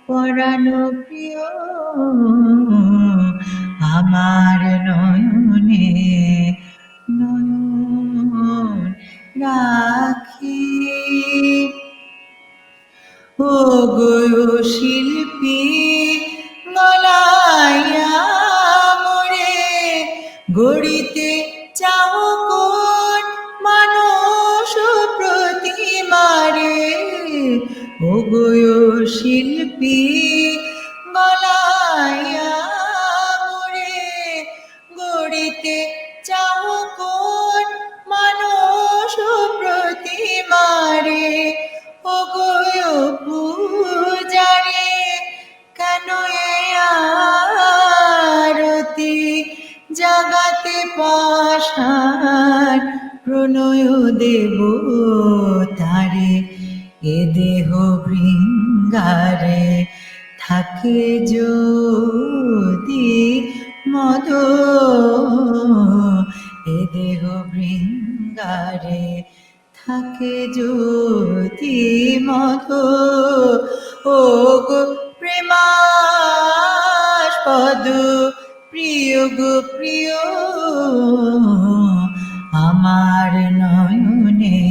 পরাণ প্রিয় আমার নয়নে নয়ন রাখি। ও গো শিল্পী গলাইয়া মোরে গড়িতে চাও কোন মানুষ প্রতিমারে, ও গো শিল্পী গলাইয়া মোরে গড়িতে চাও কোন মানুষ প্রতিমারে, ও গো পূজারে কেন এ আরতি জাগাতে পাষাণ প্রণয় দেব তারে, এ দেহ বৃঙ্গারে থাকে যদি মদ, এ দেহ বৃঙ্গারে থাকে যদি মধ, ও গো প্রেমাস্পদ প্রিয় গো প্রিয় আমার নয়নে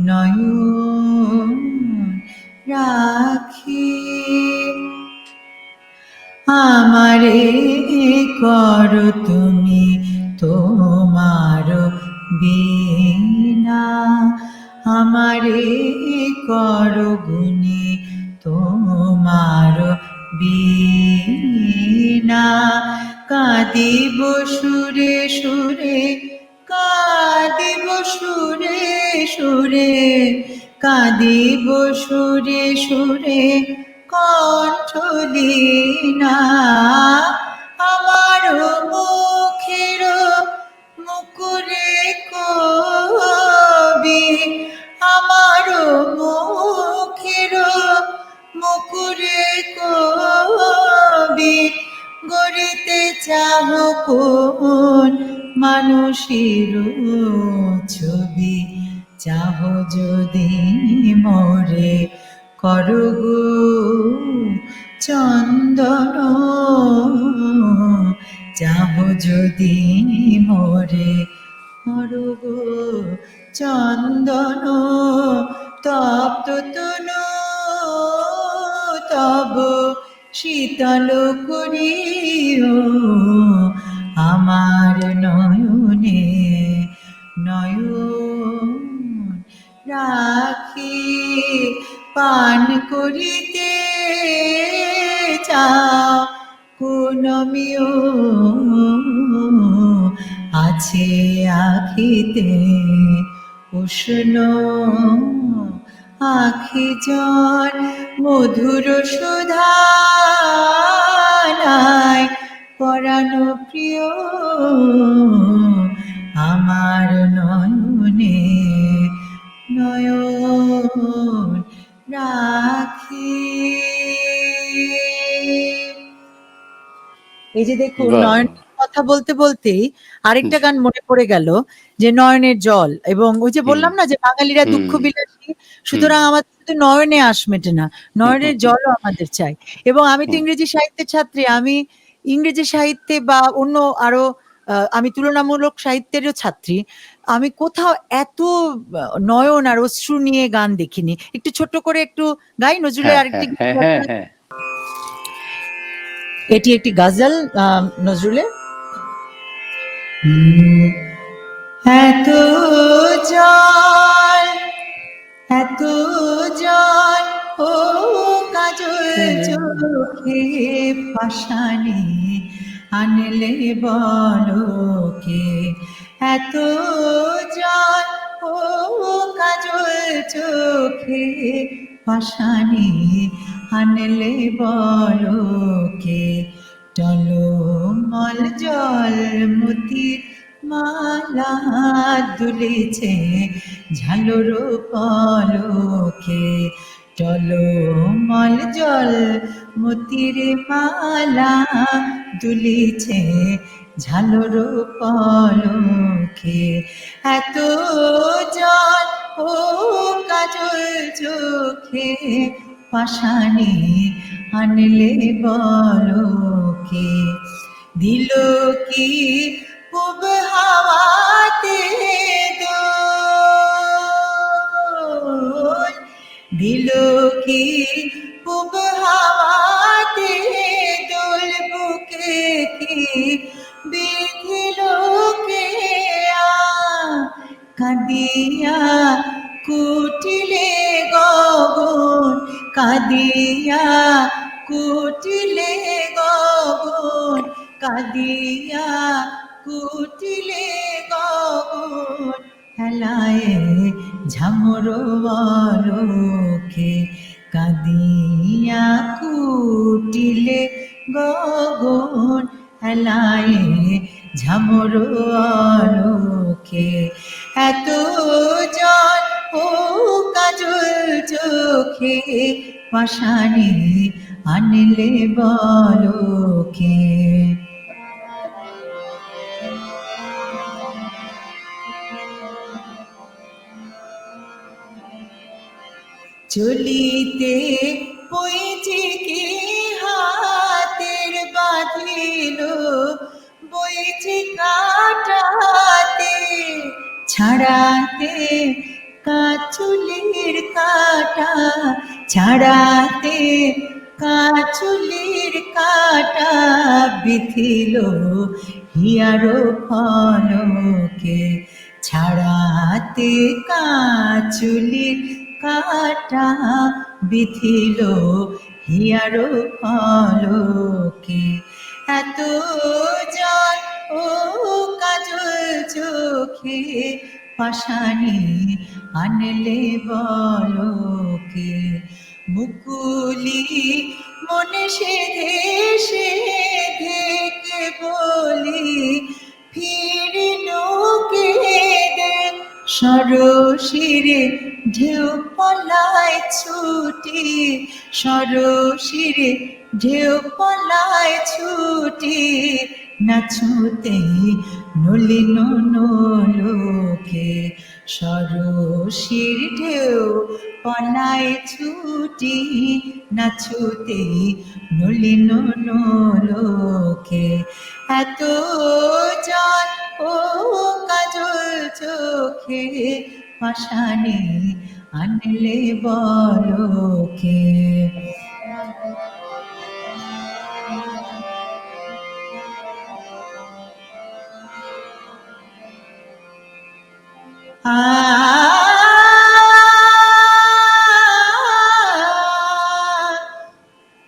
নয়ন রাখি। আমারে করো তুমি তোমার বীণা, আমারে করো গুণী তোমার বীণা, কাঁদিব সুরে সুরে কাঁদিব সুরে সুরে কাঁদিব সুরে সুরে কণ্ঠলীনা, আমার মুখের মুকুরে কবি, আমার মুখের মুকুরে কবি, গড়িতে চাহ কোন মানুষের ছবি, চাহ যদি মোরে করো গো চন্দন, চাহ যদি মোরে করো গো চন্দন তপ্ত তনু তব শীতল করিও আমার নয়নে নয়ন রাখি পান করিতে চাও কোন মিও আছে আখিতে উষ্ণ আখি জল মধুর সুধানায় পরানো প্রিয় আমার নয়নে নয়ন রাখি। এই যে দেখুন, বাহ! নয়নের কথা বলতে বলতেই আরেকটা গান মনে পড়ে গেল, যে নয়নের জল। এবং ওই যে হুম, বললাম না যে বাঙালিরা হুম, দুঃখ বিলাসী, হুম, সুতরাং আমাদের শুধু নয়নে আঁশ মেটে না, নয়নের জলও আমাদের চাই। এবং আমি তো হুম। ইংরেজি সাহিত্যের ছাত্রী, আমি ইংরেজি সাহিত্যে বা অন্য আরো আমি তুলনামূলক সাহিত্যেরও ছাত্রী। আমি কোথাও এত নয়ন আর অশ্রু নিয়ে গান দেখিনি। একটু ছোট্ট করে একটু গাই নজরুলের হ্যাঁ, আরেকটি হ্যাঁ, গীত হ্যাঁ, হ্যাঁ, আপনার। হ্যাঁ। এটি একটি গজল নজরুলের। হুম, এত জল এত জল ও কাজল চোখে পাশানি আনলে বলো কে। এত জল ও কাজল চোখে পাশানি আনলে বলো কে। টলমল জল মতির মালা দুলিছে ঝালর পলকে। টলমল জল মতির মালা দুলিছে ঝালর পলকে। এত জল ও কাজল চোখে পাশানি আনলে বলকে। দিল কি পূব হাওয়াতে দোল, দিল কি পূব হাওয়াতে দোল বুকে কি বিধিল কে কাঁদিয়া কুটিলে গগন, কাঁদিয়া কুটিলে গগন, কাঁদিয়া কুটিলে গগন হেলায় ঝামর বলকে। কাঁদিয়া কুটিলে গগন হেলায় ঝামর আলোকে। এত জল ও কাজল চোখে পাশানি আনলে বলকে। চলিতে পইছে কি হাতের বাঁধিল, বইছে কাটাতে ছাড়াতে কাচুলির কাটা, ছাড়াতে কাচুলির কাটা বিথিল হিয়ার ফলকে। ছাড়াতে কাচুলির কাটা বিথিল হিয়ার ফলকে। এত জল ও কাজল চোখে পাশানি আনলে বলকে। মুকুলি মনে সেধে সেধে কে বলি ফিরিল কে দে। সরসিরে ঢেউ পলায় ছুটি, সরসিরে ঢেউ পলায় ছুটি নাচুতে নলিন নলোকে। সরসির ঢেউ পলায় ছুটি নাচুতে নলিন নলোকে। এত জল ও কাজল চোখে পাষাণে আনলে বলো কে।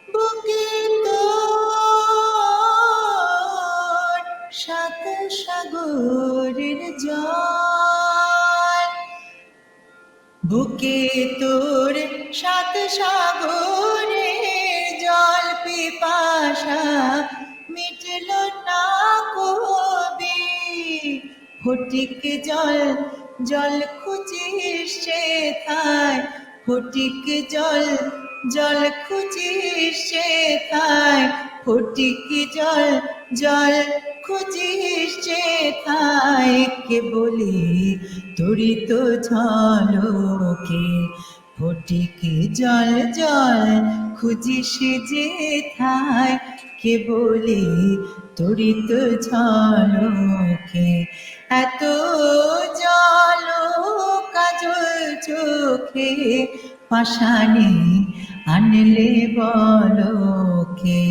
বুকে তোর সাত সাগরের জল, বুকে তোর সাত সাগরের জল, পিপাসা মিটল না কবি। ফটিক জল জল খুঁজিস সেথায়, ফটিক জল জল খুঁজিস সেথায়, ফটিক জল জল খুঁজিস সেথায়। কে বলি তরিত ঝলকে, ফটিক জল জল খুঁজিস যেথায়, কে বলি তরিত ঝলকে। এত জল কাজল চোখে পাষাণে আনলে বলো কে।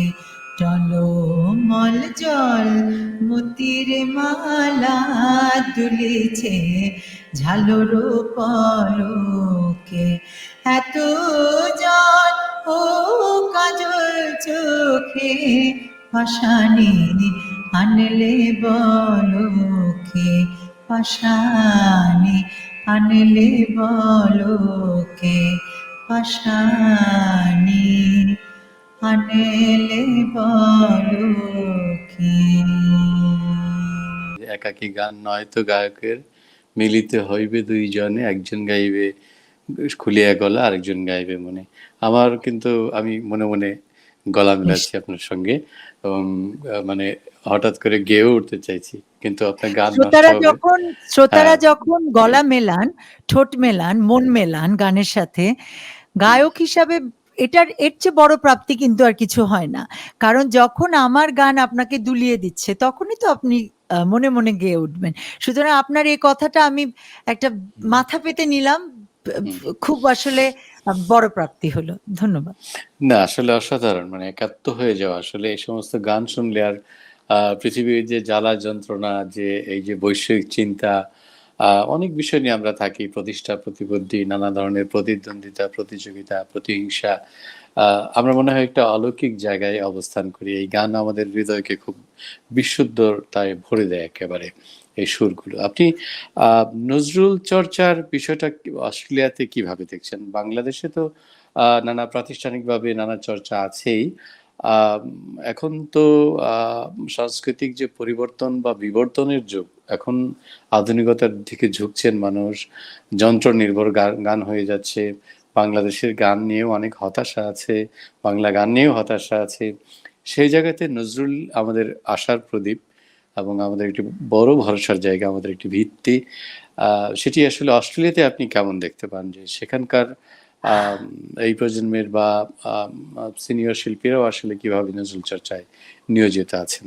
টলমল জল মতির মালা দুলিছে ঝালর পলকে। এত জল ও কাজল চোখে পাষাণে আনলে বলো কে, পাষাণে আনলে বলো কে, পাষাণে আনলে বলো কে। একাকী গান নয় তো গায়কের, মিলিতে হইবে দুইজনে, একজন গাইবে খুলিয়া গলা, আরেকজন গাইবে মনে। আমার কিন্তু আমি মনে মনে গলা মিলাচ্ছি আপনার সঙ্গে, এবং মানে হঠাৎ করে গেয়েও উঠতে চাইছি, কিন্তু আপনার গান নষ্ট হবে। শ্রোতারা হ্যাঁ, যখন গলা মেলান, ঠোঁট মেলান, মন মেলান গানের সাথে, গায়ক হিসাবে এর চেয়ে বড় প্রাপ্তি কিন্তু আর কিছু হয় না। কারণ যখন আমার গান আপনাকে দুলিয়ে দিচ্ছে, তখনই তো আপনি মনে মনে গেয়ে উঠবেন। সুতরাং আপনার এই কথাটা আমি একটা মাথা পেতে নিলাম। খুব আসলে বড় প্রাপ্তি হলো। ধন্যবাদ। না আসলে অসাধারণ, মানে একাত্ম হয়ে যাওয়া। আসলে এই সমস্ত গান শুনলে আর পৃথিবীর যে জ্বালা যন্ত্রণা, যে এই যে বৈষয়িক চিন্তা, অনেক বিষয় নিয়ে আমরা থাকি, প্রতিষ্ঠা প্রতিপত্তি, নানা ধরনের প্রতিদ্বন্দ্বিতা, প্রতিযোগিতা, প্রতিহিংসা। আমরা মনে হয় একটা অলৌকিক জায়গায় অবস্থান করি। এই গান আমাদের হৃদয়কে খুব বিশুদ্ধতায় ভরে দেয় একেবারে, এই সুরগুলো। আপনি নজরুল চর্চার বিষয়টা অস্ট্রেলিয়াতে কিভাবে দেখছেন? বাংলাদেশে তো নানা প্রাতিষ্ঠানিকভাবে নানা চর্চা আছেই। আম এখন তো আ সাংস্কৃতিক যে পরিবর্তন বা বিবর্তনের যুগ, এখন আধুনিকতার দিকে ঝুঁকছেন মানুষ। যন্ত্র নির্ভর গান হয়ে যাচ্ছে। বাংলাদেশের গান নিয়েও অনেক হতাশা আছে। বাংলা গান নিয়েও হতাশা আছে। সেই জায়গাতে নজরুল আমাদের আশার প্রদীপ, এবং আমাদের একটি বড় ভরসার জায়গা, আমাদের একটি ভিত্তি। সেটি আসলে অস্ট্রেলিয়াতে আপনি কেমন দেখতে পান? যে সেখানকার আম এই প্রজন্মের বা আম সিনিয়র শিল্পীরাও আসলে কিভাবে নজরুল চর্চায় নিয়োজিত আছেন?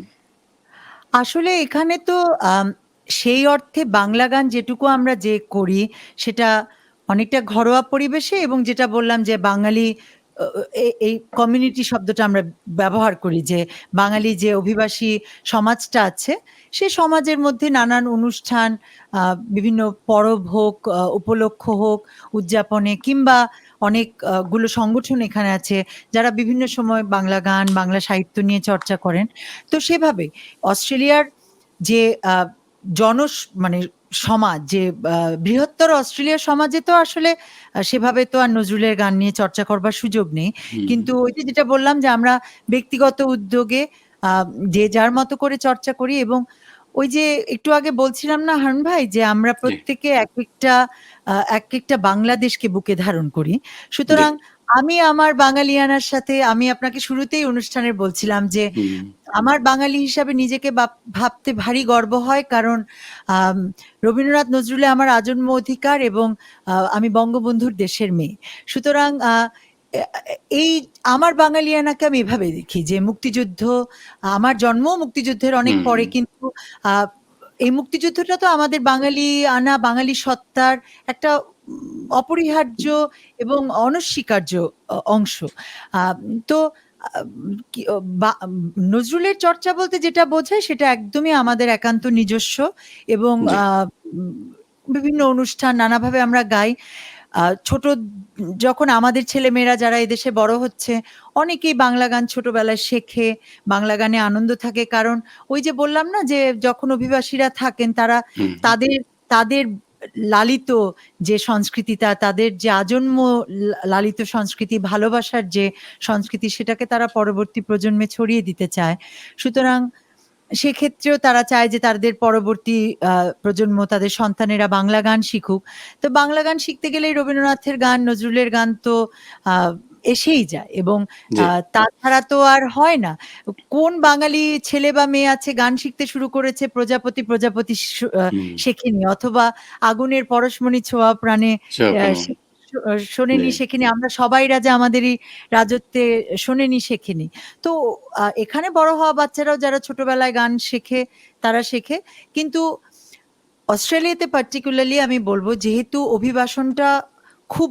আসলে এখানে তো আম সেই অর্থে বাংলা গান যেটুকু আমরা করি, সেটা অনেকটা ঘরোয়া পরিবেশে, এবং যেটা বললাম যে বাঙালি এই কমিউনিটি শব্দটা আমরা ব্যবহার করি, যে বাঙালি যে অভিবাসী সমাজটা আছে, সে সমাজের মধ্যে নানান অনুষ্ঠান, বিভিন্ন পরব হোক, উপলক্ষ হোক, উদযাপনে, কিংবা অনেক গুলো সংগঠন এখানে আছে, যারা বিভিন্ন সময় বাংলা গান, বাংলা সাহিত্য নিয়ে চর্চা করেন। তো সেভাবে অস্ট্রেলিয়ার যে মানে সমাজ, যে বৃহত্তর অস্ট্রেলিয়ার সমাজে তো আসলে সেভাবে তো আর নজরুলের গান নিয়ে চর্চা করবার সুযোগ নেই। হুম, কিন্তু ওই যে যেটা বললাম, যে আমরা ব্যক্তিগত উদ্যোগে যে যার মতো করে চর্চা করি, এবং ওই যে একটু আগে বলছিলাম না হারুন ভাই, যে আমরা জি, প্রত্যেকে এক একটা বাংলাদেশকে বুকে ধারণ করি। জি। সুতরাং আমি আমার বাঙালিয়ানার সাথে, আমি আপনাকে শুরুতেই অনুষ্ঠানের বলছিলাম যে হুম, আমার বাঙালি হিসাবে নিজেকে ভাবতে ভারী গর্ব হয়, কারণ আম রবীন্দ্রনাথ নজরুলে আমার আজন্ম অধিকার, এবং আমি বঙ্গবন্ধুর দেশের মেয়ে। সুতরাং এ এই আমার বাঙালিয়ানাকে আমি এভাবে দেখি, যে মুক্তিযুদ্ধ, আমার জন্মও মুক্তিযুদ্ধের অনেক হুম, পরে, কিন্তু আ এই মুক্তিযুদ্ধটা তো আমাদের বাঙালি আনা বাঙালি সত্তার একটা অপরিহার্য এবং অনস্বীকার্য অংশ। তো নজরুলের চর্চা বলতে যেটা বোঝায় সেটা একদমই আমাদের একান্ত নিজস্ব এবং জি। বিভিন্ন অনুষ্ঠান নানাভাবে আমরা গাই। ছোট যখন আমাদের ছেলেমেয়েরা যারা এদেশে বড় হচ্ছে অনেকেই বাংলা গান ছোটবেলায় শেখে, বাংলা গানে আনন্দ থাকে। কারণ ওই যে বললাম না যে যখন অভিবাসীরা থাকেন তারা হুম, তাদের তাদের লালিত যে সংস্কৃতিটা, তাদের যে আজন্ম লালিত সংস্কৃতি, ভালোবাসার যে সংস্কৃতি সেটাকে তারা পরবর্তী প্রজন্মে ছড়িয়ে দিতে চায়। সুতরাং সেক্ষেত্রেও তারা চায় যে তাদের পরবর্তী প্রজন্ম তাদের সন্তানেরা বাংলা গান শিখুক। তো বাংলা গান শিখতে গেলেই রবীন্দ্রনাথের গান, নজরুলের গান তো আহ, এসেই যায় এবং জি। তাছাড়া তো আর হয় না। কোন বাঙালি ছেলে বা মেয়ে আছে গান শিখতে শুরু করেছে প্রজাপতি প্রজাপতি হুম, শেখেনি, অথবা আগুনের পরশমণি ছোঁয়া প্রাণে যখন শোনেনি জি, শেখেনি, আমরা সবাই রাজা আমাদেরই রাজত্বে শোনেনি শেখেনি। তো এখানে বড় হওয়া বাচ্চারাও যারা ছোটবেলায় গান শেখে তারা শেখে। কিন্তু অস্ট্রেলিয়াতে পার্টিকুলারলি আমি বলবো যেহেতু অভিবাসনটা খুব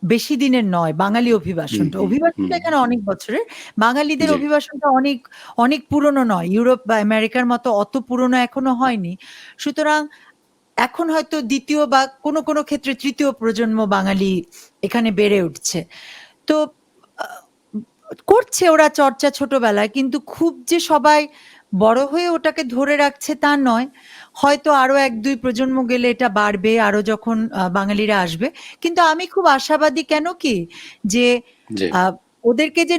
বেশি দিনের নয়, বাঙালি হুম, অভিবাসনটা হুম, হুম, অভিবাসনটা এখানে অনেক বছরের, বাঙালিদের জি, অভিবাসনটা অনেক অনেক পুরনো নয়, ইউরোপ বা আমেরিকার মতো অত পুরনো এখনো হয়নি। সুতরাং এখন হয়তো দ্বিতীয় বা কোনো কোনো ক্ষেত্রে তৃতীয় প্রজন্ম বাঙালি এখানে বেড়ে উঠছে। তো আহ, করছে ওরা চর্চা ছোটবেলায়, কিন্তু খুব যে সবাই বড় হয়ে ওটাকে ধরে রাখছে তা নয়। হয়তো আরো এক দুই প্রজন্ম গেলে এটা বাড়বে, আরো যখন বাঙালিরা আসবে। কিন্তু আমি খুব আশাবাদী, কেন কি যে জি, আহ, ওদেরকে যে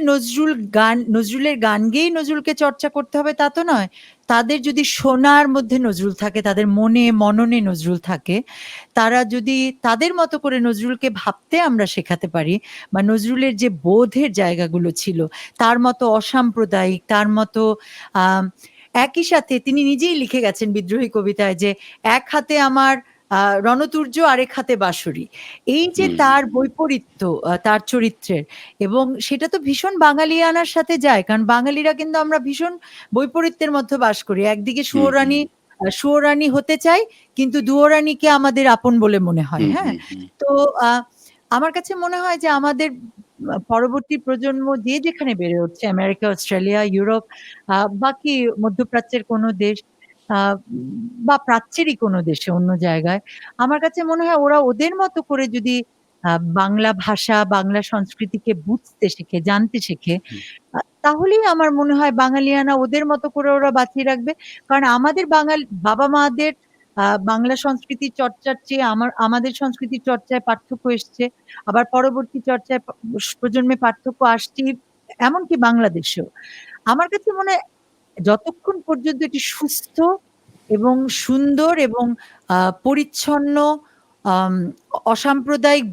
নজরুলের গান গেয়েই নজরুলকে চর্চা করতে হবে তা তো নয়। তাদের যদি শোনার মধ্যে নজরুল থাকে, তাদের মনে মননে নজরুল থাকে, তারা যদি তাদের মতো করে নজরুলকে ভাবতে আমরা শেখাতে পারি, বা নজরুলের যে বোধের জায়গাগুলো ছিল তার মতো অসাম্প্রদায়িক, তার মতো আহ একই সাথে তিনি নিজেই লিখে গেছেন বিদ্রোহী কবিতায় যে এক হাতে আমার রণতূর্য, আরেক হাতে বাঁশরি। এই যে হুম, তার বৈপরীত্য তার চরিত্রের, এবং সেটা তো ভীষণ বাঙালিয়ানার সাথে যায়, কারণ বাঙালিরা কিন্তু আমরা ভীষণ বৈপরীত্যের মধ্যে বাস করি। একদিকে হুম, হুম, সুয়োরানী হতে চাই, কিন্তু দুয়োরানীকে আমাদের আপন বলে মনে হয়। হুম, হ্যাঁ, হুম, হুম, তো আমার কাছে মনে হয় যে আমাদের পরবর্তী প্রজন্ম যে যেখানে বেড়ে উঠছে, আমেরিকা, অস্ট্রেলিয়া, ইউরোপ, বাকি মধ্যপ্রাচ্যের কোনো দেশ, বা প্রাচ্যেরই কোনো দেশে অন্য জায়গায়, আমার কাছে মনে হয় ওরা ওদের মতো করে যদি বাংলা ভাষা বাংলা সংস্কৃতিকে বুঝতে শেখে, জানতে শেখে, তাহলেই আমার মনে হয় বাঙালিয়ানা ওদের মতো করে ওরা বাঁচিয়ে রাখবে। কারণ আমাদের বাবা মাদের বাংলা সংস্কৃতির চর্চার চেয়ে আমাদের সংস্কৃতির চর্চায় পার্থক্য এসছে, আবার পরবর্তী চর্চায় প্রজন্মে পার্থক্য আসছে, এমনকি বাংলাদেশেও। আমার কাছে মনে হয় যতক্ষণ পর্যন্ত এটি সুস্থ এবং সুন্দর এবং পরিচ্ছন্ন, আম, অসাম্প্রদায়িক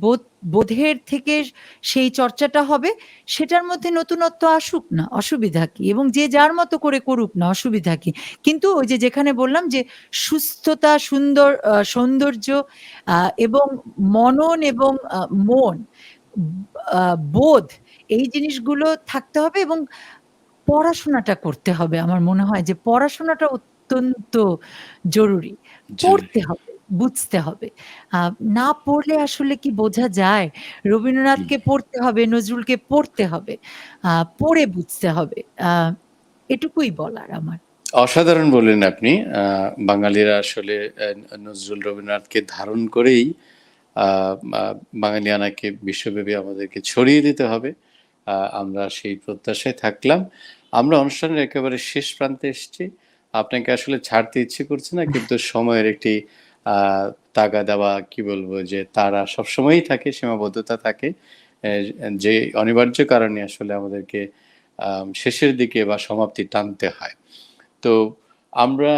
বোধের থেকে সেই চর্চাটা হবে, সেটার মধ্যে নতুনত্ব আসুক না, অসুবিধা কি, এবং যে যার মতো করে করুক না, অসুবিধা কি। কিন্তু ওই যে যেখানে বললাম যে সুস্থতা, সৌন্দর্য, এবং মনন এবং মন, বোধ, এই জিনিসগুলো থাকতে হবে। এবং পড়াশোনাটা করতে হবে। আমার মনে হয় যে পড়াশোনাটা অত্যন্ত জরুরি। জরুরি। পড়তে হবে, বুঝতে হবে। আ না পড়লে আসলে কি বোঝা যায়? হুম। রবীন্দ্রনাথকে পড়তে হবে, নজরুলকে পড়তে হবে। আ পড়ে বুঝতে হবে। আ এটুকুই বলার আমার। অসাধারণ বললেন আপনি। বাঙালিরা আসলে নজরুল রবীন্দ্রনাথকে ধারণ করেই আ আ বাঙালিয়ানাকে বিশ্বব্যাপী আমাদেরকে ছড়িয়ে দিতে হবে। আমরা সেই প্রত্যাশায় থাকলাম। আমরা অনুষ্ঠানের একেবারে শেষ প্রান্তে এসেছি। আপনাকে আসলে ছাড়তে ইচ্ছে করছে না, কিন্তু সময়ের একটি আ তাগাদা বা কি বলবো যে তাড়া সবসময়ই থাকে, সীমাবদ্ধতা থাকে। যে অনিবার্য কারণে আসলে আমাদেরকে শেষের দিকে বা সমাপ্তি টানতে হয়। তো আমরা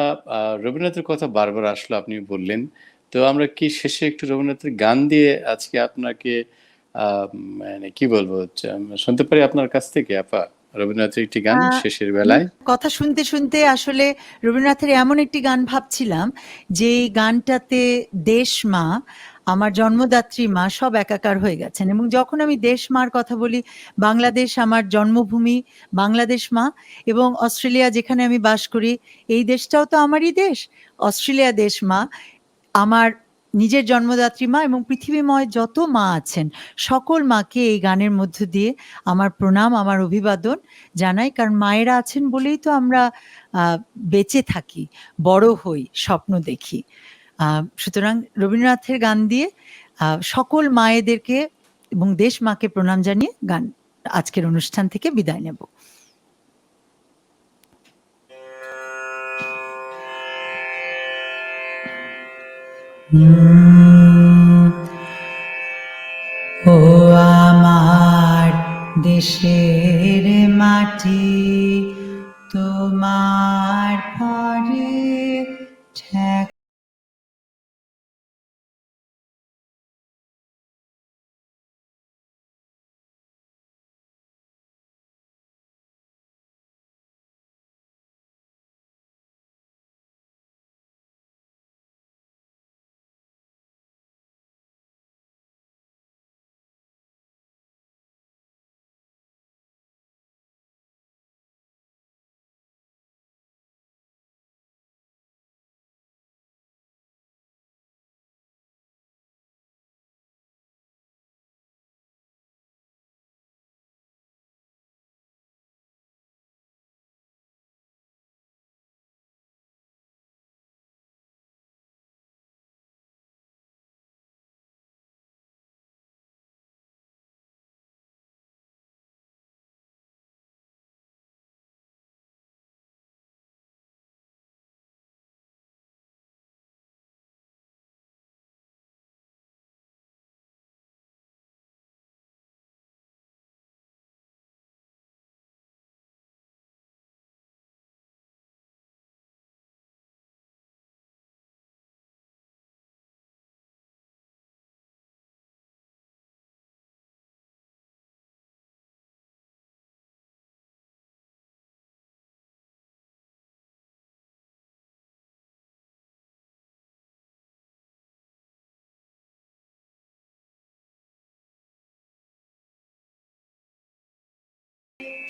রবীন্দ্রনাথের কথা বারবার আসলো, আপনি বললেন। তো আমরা কি শেষে একটু রবীন্দ্রনাথের গান দিয়ে আজকে আপনাকে আ মানে কি বলবো? শুনতে পারি আপনার কাছ থেকে আপা? রবীন্দ্রনাথের একটি আ গান শেষের না, বেলায়? কথা শুনতে, শুনতে আসলে রবীন্দ্রনাথের এমন একটি গান ভাবছিলাম, যেই গানটাতে 'দেশ মা' আমার জন্মদাত্রী মা সব একাকার হয়ে গেছেন। এবং যখন আমি দেশ মার কথা বলি, বাংলাদেশ আমার জন্মভূমি, বাংলাদেশ মা, এবং অস্ট্রেলিয়া যেখানে আমি বাস করি, এই দেশটাও তো আমারই দেশ। অস্ট্রেলিয়া দেশ মা, আমার নিজের জন্মদাত্রী মা, এবং পৃথিবীময় যত মা আছেন সকল মাকে এই গানের মধ্য দিয়ে আমার প্রণাম, আমার অভিবাদন জানাই। কারণ মায়েরা আছেন বলেই তো আমরা বেঁচে থাকি, বড় হই, স্বপ্ন দেখি। সুতরাং রবীন্দ্রনাথের গান দিয়ে সকল মায়েদেরকে এবং দেশ মাকে প্রণাম জানিয়ে গান আজকের অনুষ্ঠান থেকে বিদায় নেব। ও আমার দেশের মাটি, তোমার পরে ঠেক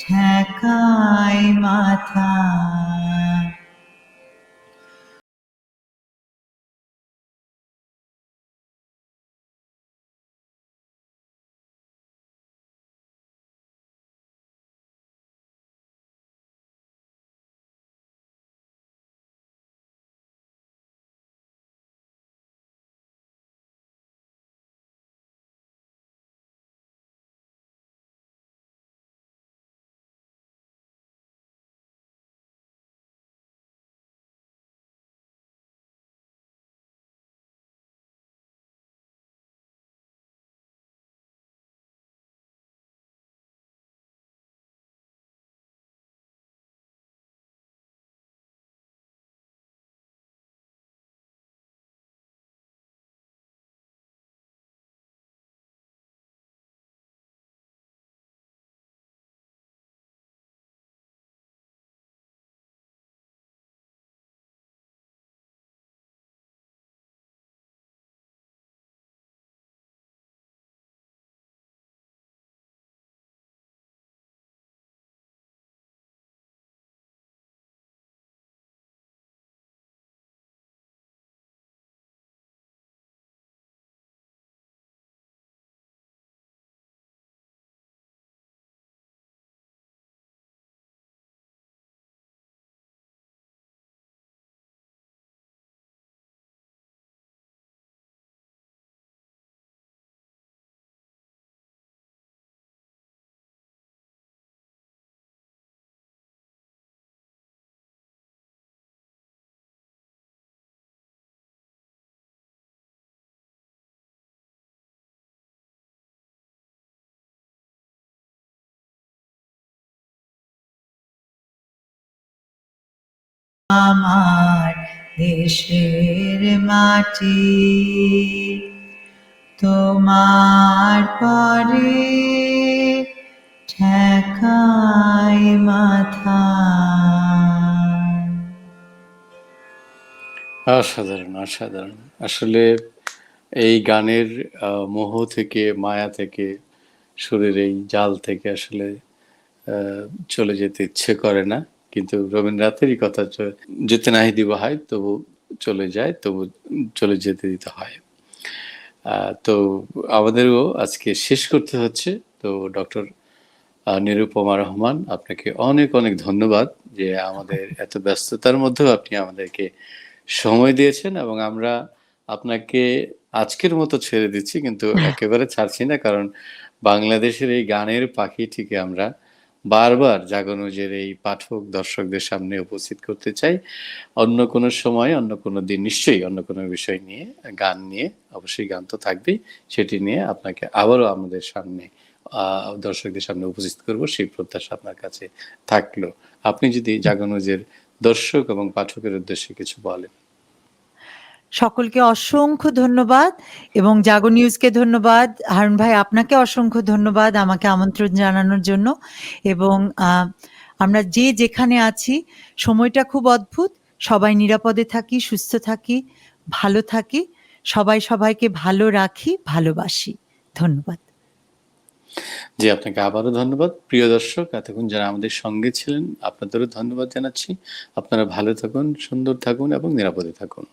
ঠেকায় মাথা। আমার দেশের মাটি, তোমার পরে ঠেকায় মাথা। অসাধারণ, অসাধারণ। আসলে এই গানের মোহ থেকে, মায়া থেকে, সুরের এই জাল থেকে আসলে আ চলে যেতে ইচ্ছে করে না। কিন্তু রবীন্দ্রনাথেরই কথা, যেতে নাহি দিব হায় তবু চলে যায়, তবু চলে যেতে দিতে হয়। আ তো আমাদেরও আজকে শেষ করতে হচ্ছে। তো ডক্টর নিরুপমা রহমান, আপনাকে অনেক, অনেক ধন্যবাদ যে আমাদের এত ব্যস্ততার মধ্যেও আপনি আমাদেরকে সময় দিয়েছেন, এবং আমরা আপনাকে আজকের মতো ছেড়ে দিচ্ছি, কিন্তু একেবারে ছাড়ছি না। কারণ বাংলাদেশের এই গানের পাখিটিকে আমরা বারবার জাগো-নিউজের এই পাঠক দর্শকদের সামনে উপস্থিত করতে চাই। অন্য কোনো সময়, অন্য কোনো দিন নিশ্চয়ই অন্য কোনো বিষয় নিয়ে, গান নিয়ে, অবশ্যই গান তো থাকবেই, সেটি নিয়ে আপনাকে আবারও আমাদের সামনে দর্শকদের সামনে উপস্থিত করব, সেই প্রত্যাশা আপনার কাছে থাকলো। আপনি যদি জাগো-নিউজের দর্শক এবং পাঠকের উদ্দেশ্যে কিছু বলেন। সকলকে অসংখ্য ধন্যবাদ এবং জাগো নিউজকে ধন্যবাদ। হারুন ভাই, আপনাকে অসংখ্য ধন্যবাদ আমাকে আমন্ত্রণ জানানোর জন্য। এবং আমরা যে যেখানে আছি, সময়টা খুব অদ্ভুত। সবাই নিরাপদে থাকি, সুস্থ থাকি, ভালো থাকি। সবাই সবাইকে ভালো রাখি, ভালোবাসি। ধন্যবাদ। জি, আপনাকে আবারও ধন্যবাদ। প্রিয় দর্শক, এতক্ষণ যারা আমাদের সঙ্গে ছিলেন, আপনাদেরও ধন্যবাদ জানাচ্ছি। আপনারা ভালো থাকুন, সুন্দর থাকুন এবং নিরাপদে থাকুন।